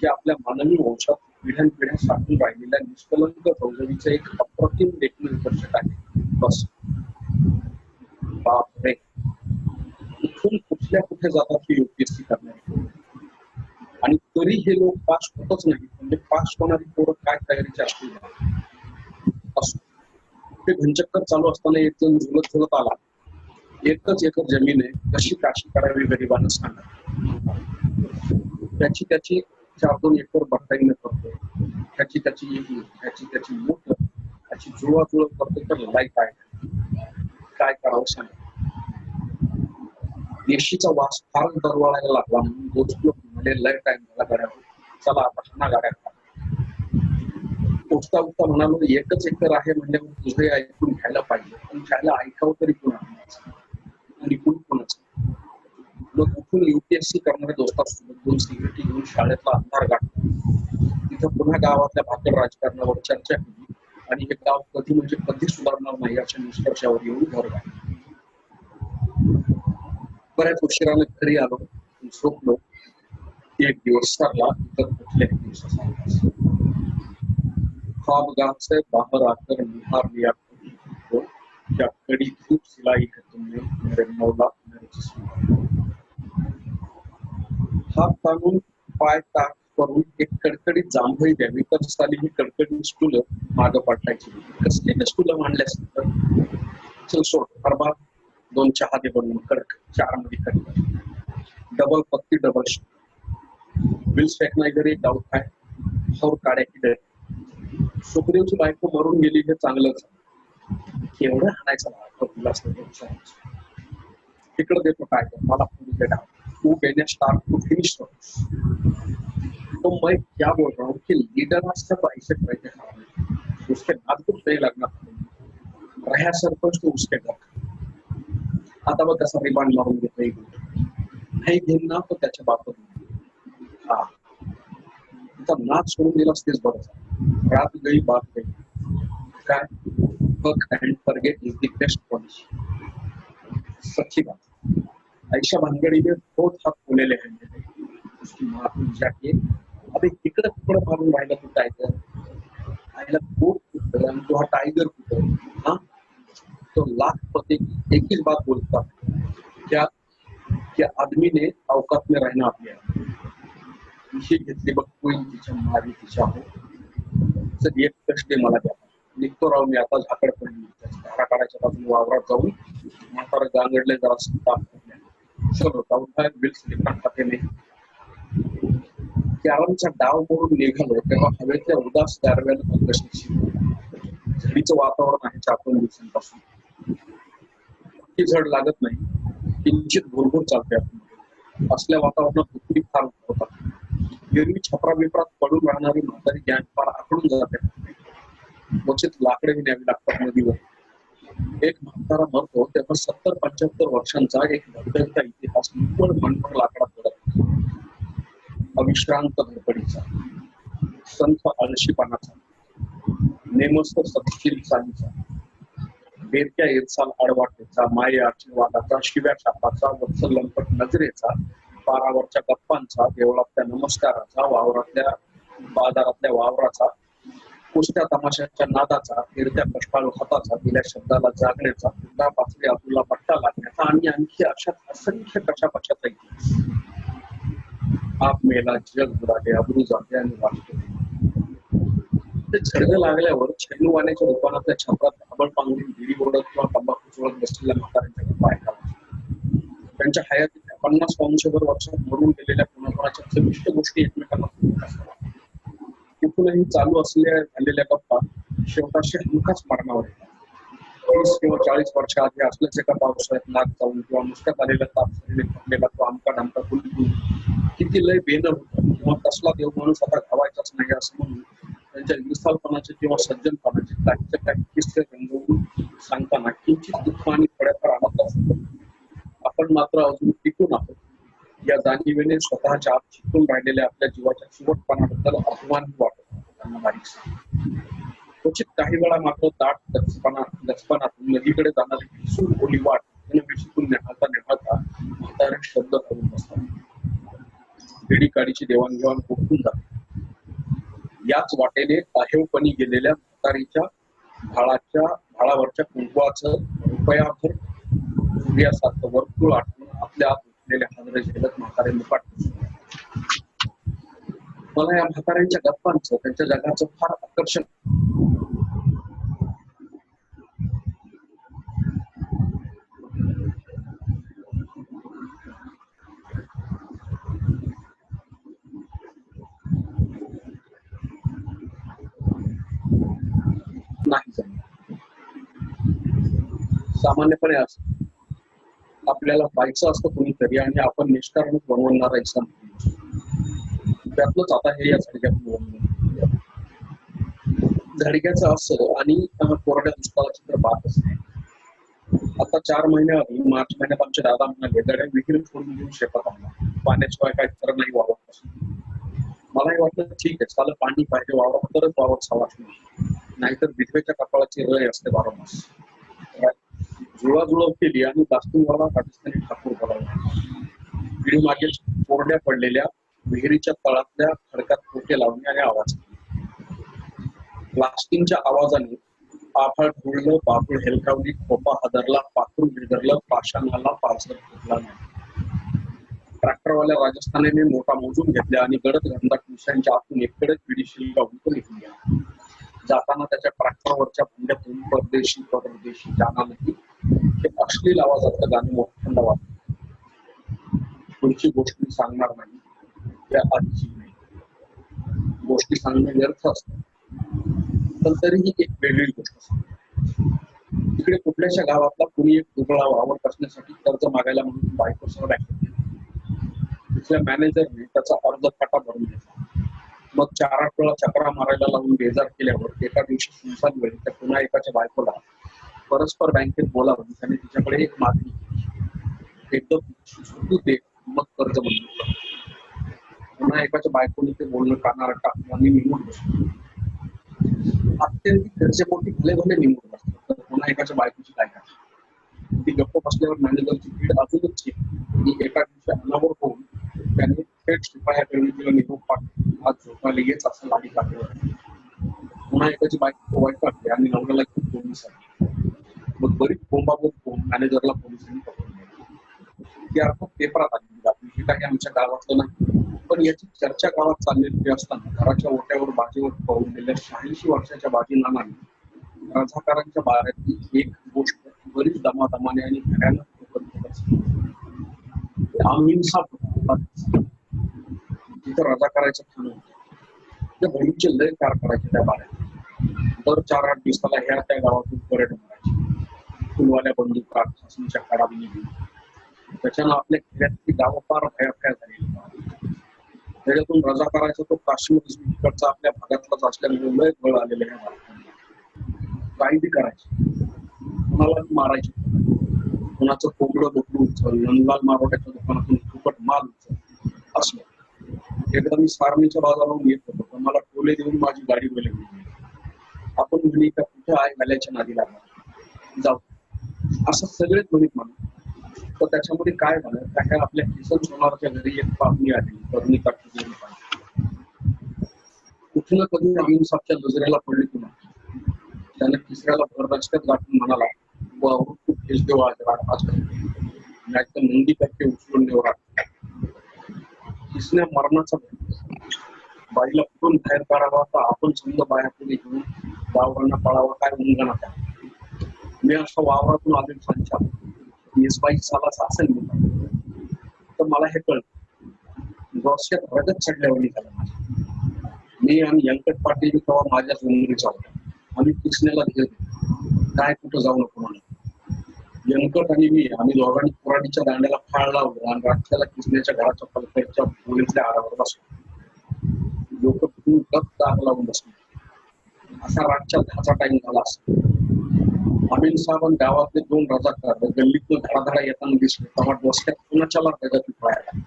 हे आपल्या मानवी वंशात पिढ्यानपिढ्या साठून राहिलेल्या निष्कलंक फौजवीचे एक अप्रतिम लेखन निदर्शक आहे. बस बापरे, इथून कुठल्या कुठे जातात ही UPSC करणारी. आणि तरी हे लोक पास होतच नाही. म्हणजे पास होणारी पोरं काय तयारीची असतील. ते घनचक्कर चालू असताना एक जण झुलत झुलत आला. एकच एकर जमीन आहे, कशी काशी करावी गरिबांना सांगा. त्याची 4-2 एकर बागायतीनं करतो. त्याची मोठ त्याची जुळवाजुळव करतो तर लाईट आहे. काय करावं सांगा. देशीचा वास फार दरवळायला लागला म्हणून गोष्टी म्हणाले लय टाइम झाला गाड्या, चला आता हा गाड्या खा. उठता उठता म्हणालो एकच एकर आहे म्हणजे तुझे ऐकून घ्यायला पाहिजे, पण घ्यायला ऐकावं तरी कोणाचं आणि कोणाचं. मग उठून UPSC करणाऱ्या दोस्तासोबत 2 सिगरेटी घेऊन शाळेतला अंधार गाठला. तिथं पुन्हा गावातल्या भाकर राजकारणावर चर्चा केली आणि हे गाव कधी म्हणजे कधी सुधारणार नाही अशा निष्कर्षावर येऊन घर गाठले. बऱ्याच उशिराने घरी आलो, झोपलो. एक दिवस सरला, तर कुठल्याही दिवसाचा ख्वाबगाह से बाहर आकर निहार लिया को, क्या कड़ी धूप सिलाई है तुमने मेरे मौला मेरे जिस्म. हात ताणून पाय टाक करून एक कडकडीत जांभई द्यावी तर साली ही कडकडीत स्टुल मागं पाठायची. कसली स्टुल मांडले असतील तर चल सोड हरभा 2 चहा दे बनवून कडक 4 मध्ये कडक डबल पत्ती डबल बिल्स फेकना इधर एक डाऊट आहे और काड्या की सुखदेवची बायको मरून गेली हे चांगलंच. केवढं हाणायचं तिकडं देतो काय मला तू बेने स्टार्ट टू फिनिश. तो मैं क्या बोल रहा हूँ कि लीडर असता तो ऐसे रहते हैं, उसके बाद कुछ नहीं लगना रहा सरपंच तो उसके घर. आता बघ कसा रिमांड मारून घेतो एक नाही घेईन ना तो त्याच्या बाबत. हा तिचा नाच सोडून दिलास तेच बरं. रात गई बात गई. काय फक and forget is the best policy. सच्ची बात. ऐशा भानगडी में बहुत हात बोलेले हैं. उसकी माफी जाके अबे तिकडं तिकडं मारून राहिला तू टायगर. आईला खूप कुठं आणि तो हा टायगर कुठं. हा तो लाख पते की एक ही बात बोलता क्या आदमी ने औकात में रहना आपल्या विषय घेतली बघ कोई तिच्या मारी तिच्या हो. सर एक कष्ट मला द्या निघतो राव मी आता. झाकड पडली धारा काढायच्या बाजून वावरात जाऊन म्हातारा गांगडले जरा ताप चलो जाऊन बिल्स लिखाण खाते नाही. कॅरमचा डाव मोडून निघालो तेव्हा हवेतल्या उदास गारव्यानं पंकशी झडीचं वातावरण आहे 4-5 दिवसांपासून. ती झड लागत नाही, किंचित भुरभुर चालते. असल्या वातावरणात दुखी फार होतात. एरवी छपरा बिपरात पडून राहणारी म्हातारी गॅंग फार आकडून जाते. क्वचित लाकडेही न्यावी लागतात नदीवर. एक म्हातारा मरतो तेव्हा 70-75 वर्षांचा एक धडधडता इतिहास निव्वळ मनभर लाकडात पडत. अविश्रांत धडपडीचा, संथ आळशीपणाचा, नेमस्त सत्शील चालीचा, बेरक्या एरसाल आडवाटेचा, माये आशीर्वादाचा, शिव्या शापाचा, वत्सल लंपट नजरेचा, पारावरच्या गप्पांचा, देवळातल्या नमस्काराचा, वावरातल्या बाजारातल्या वावराचा, कुस्त्या तमाशाच्या नादाचा, फिरत्या कष्टाळू हाताचा, दिल्या शब्दाला जागण्याचा, पुन्हा पाचवी अब्दुल्ला पट्टा लागण्याचा आणि आणखी अशा असंख्य कशापशाचा इतिहास. आप मेला, जग बुडाले, अब्रू जाते आणि वाचतो. ते छडगं लागल्यावर छेनूवाण्याच्या दुकानातल्या छपरात धाबळ पांगून बिडी ओढत किंवा तंबाखू चोळत बसलेल्या म्हाताऱ्यांच्या गप्पा ऐकाव्या. त्यांच्या हयातीच्या 50-100 वर्षात मरून गेलेल्या कोणाकोणाच्या चविष्ट गोष्टी एकमेकांना सांगत असतात. कुठूनही चालू झालेल्या गप्पा शेवटाशी हमखास मारणावर येतात. 30 किंवा 40 वर्ष आधी असल्याच एका पावसाळ्यात नाक जाऊन किंवा नुसत्यात आलेल्या तापलेला तो आमका डामका कुलकुल किती लय बेनर होतं किंवा कसला देव माणूस आता घावायचाच नाही असं म्हणून त्यांच्या विरसालपणाचे किंवा सज्जनपणाचे काहीच्या काही किस्से रंगवून सांगताना किंचित दुःख आणि थोड्याफार आनंद असतो. आपण मात्र अजून टिकून आहोत या जाणीवेने स्वतःच्या आत चिकून राहिलेल्या आपल्या जीवाच्या चिवटपणाबद्दल अभिमान वाटत त्यांना बारीक. क्वचित काही वेळा मात्र दाट गचपणातून नदीकडे जाणारी भीषण ओली वाट विशीतून नेहाळता म्हातारे शब्द करून बसतात. भेडी काडीची देवाणघेवाण उठून जाते. याच वाटेने आहेवपणी गेलेल्या म्हातारीच्या भाळावरच्या कुंकवाचं रुपयाभर सूर्यासारखं वर्तुळ आठवून आपल्या आत उठलेल्या हादरे झेलत म्हातारे मुकाट. मला या म्हाताऱ्यांच्या गप्पांचं त्यांच्या जगाचं फार आकर्षण. नाही सामान्यपणे असं आपल्याला पाहायचं असतं कोणीतरी आणि आपण निष्कारणच बनवणारा एक त्यातलंच आता हे या झडक्यातून झडक्याचं असं आणि कोरड्या दुष्काळाची तर बातच नाही. आता 4 महिने आधी मार्च महिन्यात आमचे दादा म्हणाले गड्या विहीर सोडून घेऊन शेतात आणला, पाण्याशिवाय काय खरं नाही वावरत. मलाही वाटलं ठीक आहे, चाल पाणी पाहिजे वावरात तरच वावर सावाच नाहीतर विधवेच्या कपाळाची रय असते 12 मास. जुळाजुळव केली आणि दास्तूनवाला पाकिस्तानी ठाकूर बोलावला. पिढी मागील कोरड्या पडलेल्या विहिरीच्या तळातल्या खडकात पोटे लावणे आणि आवाज केला. प्लास्टिकच्या आवाजाने पाफळ ढुळलं, बापूळ हेलकावली, खोपा हादरला, पाखरू गिरगरलं, पाषाणाला पाझर फुटला नाही. ट्रॅक्टरवाल्या राजस्थानाने मोठा मोजून घेतल्या आणि गडद घनदाट विषयांच्या आतून एककडे पिढी शिल्का उलटून निघून गेला. जाताना त्याच्या ट्रॅक्टरवरच्या भंड्यातून परदेशी परदेशी जाना नाही हे अश्लील आवाजातलं गाणं मोठं वाटतं. पुढची गोष्ट मी सांगणार नाही, या आधीची नाही. गोष्टी सांगणे व्यर्थ असतं, पण तरीही एक वेगळी गोष्ट असते. तिकडे कुठल्याशा गावातला कुणी एक दुबळा वावर असण्यासाठी कर्ज मागायला म्हणून बायकोसह बँकेत गेला. तिथल्या मॅनेजरने त्याचा अर्ज खाटा भरून घेतला. मग 4-8 वेळा चक्रा मारायला लावून बेजार केल्यावर एका दिवशी सुनसान वेळी त्या पुन्हा एकाच्या बायकोला परस्पर बँकेत बोलावून त्याने तिच्याकडे एक मागणी केली. एकदम सुटू दे मग कर्ज मंजूर कर. पुन्हा एकाच्या बायकोने ते बोलणं कानावर टाकून आणि निघून बसलो. अत्यंत गरजेपोटी भले भले निघून बसतो. तर पुन्हा एकाच्या बायकोची काय काय ती गप्प बसल्यावर मॅनेजरची भीड अजूनच केली. एका दिवशी अनावर होऊन त्याने थेट शिपायाकडे तिला निरोप पाठवून आज झोपायला येच असं लाडी टाकलं. पुन्हा एकाची बायको वाईट काढली आणि नवऱ्याला खूप पोलीस आली. मग बरीच बोंबाबोंब होऊन मॅनेजरला पोलिसांनी पकडून घेतलं. ती अर्थात पेपरात आली बातमी. हे काही आमच्या गावातलं नाही, पण याची चर्चा गावात चाललेली असताना घराच्या ओट्यावर बाजीवर पाहून गेल्या 86 वर्षाच्या बाजी नानांनी रझाकारांच्या बाऱ्यातली एक गोष्ट बरीच दमादमाने आणि भयानक तिथं रजा करायचं ठाण होतं. त्या बहिणीचे लय कार करायचे त्या बाऱ्यात. दर 4-8 दिवसाला ह्या त्या गावातून पर्यटन करायचे. फुलवाल्या बंदुका खासणीच्या काढावी निघून त्याच्यानं आपल्या खेड्यातली गावं फार भयाभया झालेली. त्याच्यातून रजा करायचा तो काश्मीर इकडचा आपल्या भागातलाच असल्यामुळे लय बळ आलेले आहे. काही बी करायचे, कुणाला मारायचे, कुणाचं कोंबडं बोकडं उचल, नंदलाल मारोट्याच्या दुकानातून फुकट माल उचल असलं. एकदा मी सारणीच्या बाजारावरून येत होतो, तर मला टोले देऊन माझी गाडी गेली. आपण म्हणे का कुठं आई घालायच्या नादी लागला जाऊ, असं सगळेच म्हणत म्हणून. तर त्याच्यामध्ये काय झालं, त्या आपल्या किसन सोनारच्या घरी एक पाहुणी आली, तरुणी काठी घेऊन कुठं ना कधी अमीन साहेबच्या नजरेला पडली तुला. त्याने तिसऱ्याला भर रस्त्यात गाठून म्हणाला, वावरून खूप केस देऊ आज नाही तर नंदी करते उचलून देऊ राहत. तिसऱ्या मरणाचा बाईला कुठून बाहेर काढावा, तर आपण समजा बाहेर घेऊन वावरांना पळावा, काय उंगण आता. मी अशा वावरातून आलेलो सांच्या बाई सालाच असेल तर मला हे कळलं, डोक्यात रगत चढल्यावर झालं माझ्या. मी आणि व्यंकट पाटील तेव्हा माझ्याच उंगरीचा होता. आम्ही किसण्याला घेत काय कुठं जाऊ नको म्हणून. व्यंकट आणि मी आम्ही दोघांनी पुराणीच्या दांड्याला फाळ लावलं आणि रात्रीला किसण्याच्या घराच्या पलकाच्या मुलीतल्या आरावर बसलो. लोक दाग लावून बसले. असा रातच्या 10चा टाइम झाला असतो. अमीन साहेब गावातले 2 रजाकार गल्लीतनं धडाधडा येताना दिसले. तेव्हा डोसक्यात कुणाच्याला रगत उठवायला.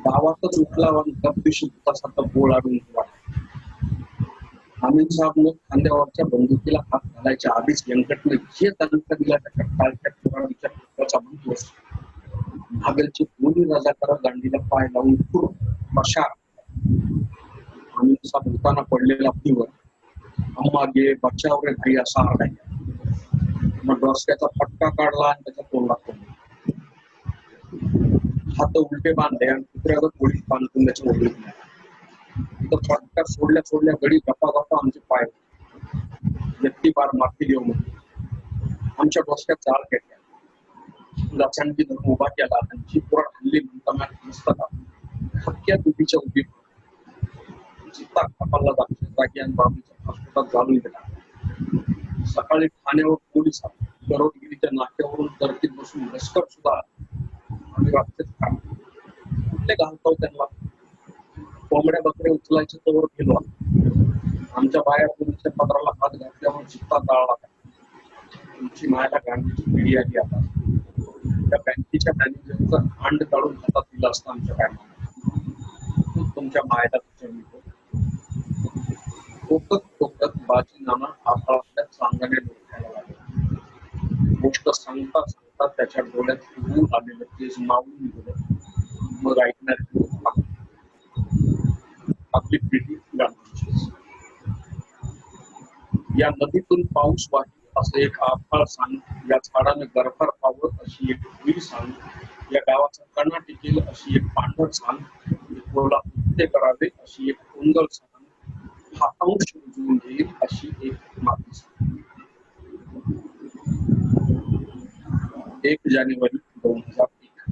गावातच उठला आणि दिवशी भूतासारखा गोळ आणून उठला. अमीन साहेब खांद्यावरच्या बंदुकीला हात घालायच्या आधीच व्यंकटने जे तंत्र दिला त्याच्या काळच्या पुराणीच्या पुत्राचा बंधू असतो. भागलचे दोन्ही रजाकार दांडीला पाय लावून बशा अमीन साहेब भूताना पडलेला अब्दीवर अम्मा गे बच्चाव रे भाई असा आरडायचा. मग डोसक्याचा फटका काढला आणि त्याच्या तोंडात पडला. हात उलटे बांधले आणि कुत्र्यावर पोळीत बांधून त्याच्या ओढीत नेला. तर फटका सोडल्या गडी गप्पा आमचे पाय व्यक्ती बार माफी देऊ म्हणून आमच्या डोसक्यात जाळ घेतल्या. लचांडी धरून उभा केला आणि जी पुराण हल्ली म्हणताना नसताना हक्क्या दुधीच्या उभी चित्ता कपालला जागी आणि बाबीच्या हॉस्पिटलात घालून गेला. सकाळी ठाण्यावर पोलीस गरोदगिरीच्या नाक्यावरून तरकीत बसून लष्कर सुद्धा आम्ही रात्रीच काढले. कुठले घालतो त्यांना कोंबड्या बकऱ्या उचलायचे तोवर गेलो. आमच्या बाया पोलीसच्या पत्राला हात घातल्यावर चित्ता ताळला. तुमची मायाला गांधीची पिढी आली आता. त्या बँकेच्या मॅनेजरचं अंड काढून हातात दिलं असतं आमच्या बँकेत. तुमच्या मायाला टोकत बाजी नाना आपल्या चांगल्याने डोक्याला लागले. गोष्ट सांगता त्याच्या डोळ्यात दूर आलेलं तेज मावून निघालं. मग ऐकणार आपली पिढी गांधीची. या नदीतून पाऊस वाहील असं एक आभाळ सांग, या झाडाने गरफार पावत अशी एक वीर सांग, या गावाचा कणा टिकेल अशी एक पांढर सांग, बोला ते करावे अशी एक उंदळ सांग, हा अंश उजवून घेईल अशी एक माती सांग. 1 जानेवारी 2001.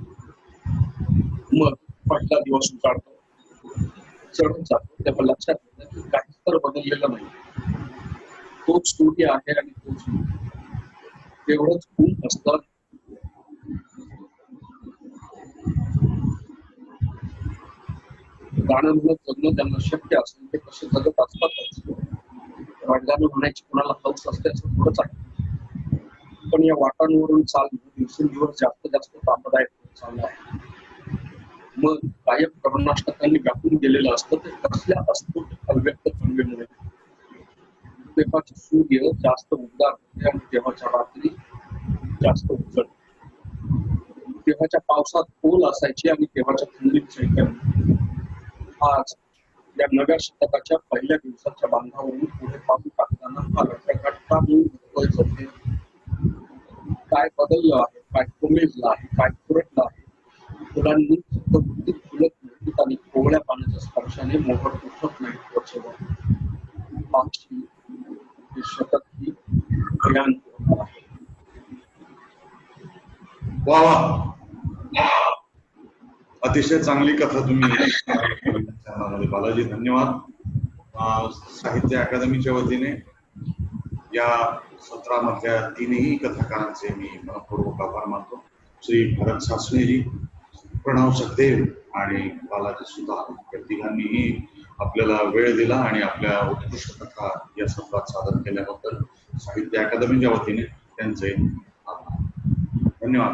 मग पहिला दिवस उजाडतो, चढत जातो, तेव्हा लक्षात येतं की काहीच तर बदललेलं नाही. तोच सूर्य आहे आणि तोच तेवढंच ऊन असतं. गाणं म्हणत जगणं त्यांना शक्य असेल ते कसे जगत असतातच. रडगाणं म्हणायची कोणाला हौस असते असं थोडंच आहे. पण या वाटांवरून चालणं दिवसेंदिवस जास्त त्रासदायक होत चाललं आहे. मग कायम करुणाष्टकांनी व्यापून गेलेलं असतं ते कसल्या अस्फुट अव्यक्त कणवेमुळे. तेव्हाचे सूर्य जास्त उबदार होते आणि तेव्हाच्या रात्री जास्त उजळ. तेव्हाच्या पावसात ओल असायची आणि तेव्हाच्या थंडीत चैतन्य. आज या नव्या शतकाच्या पहिल्या दिवसाच्या बांधावरून पुढे पाऊल टाकताना हा रटरकाटता होते. काय बदललं आहे, काय कोमेजलं आहे, काय फुरटलं आहे. फुलांनी फुलत आणि कोवळ्या पाण्याच्या स्पर्शाने मोहर उठत नाही वर्षभर. पावशी शतक ही भयान आहे. वा वा, अतिशय चांगली कथा तुम्ही चॅनलमध्ये. बालाजी धन्यवाद. साहित्य अकादमीच्या वतीने या सत्रामधल्या 3ही कथाकारांचे मी मनपूर्वक आभार मानतो. श्री भरत सासणेजी, प्रणव सखदेव आणि बालाजी सुद्धा या तिघांनीही आपल्याला वेळ दिला आणि आपल्या उत्कृष्ट कथा या सत्रात सादर केल्याबद्दल साहित्य अकादमीच्या वतीने त्यांचे आभार. धन्यवाद.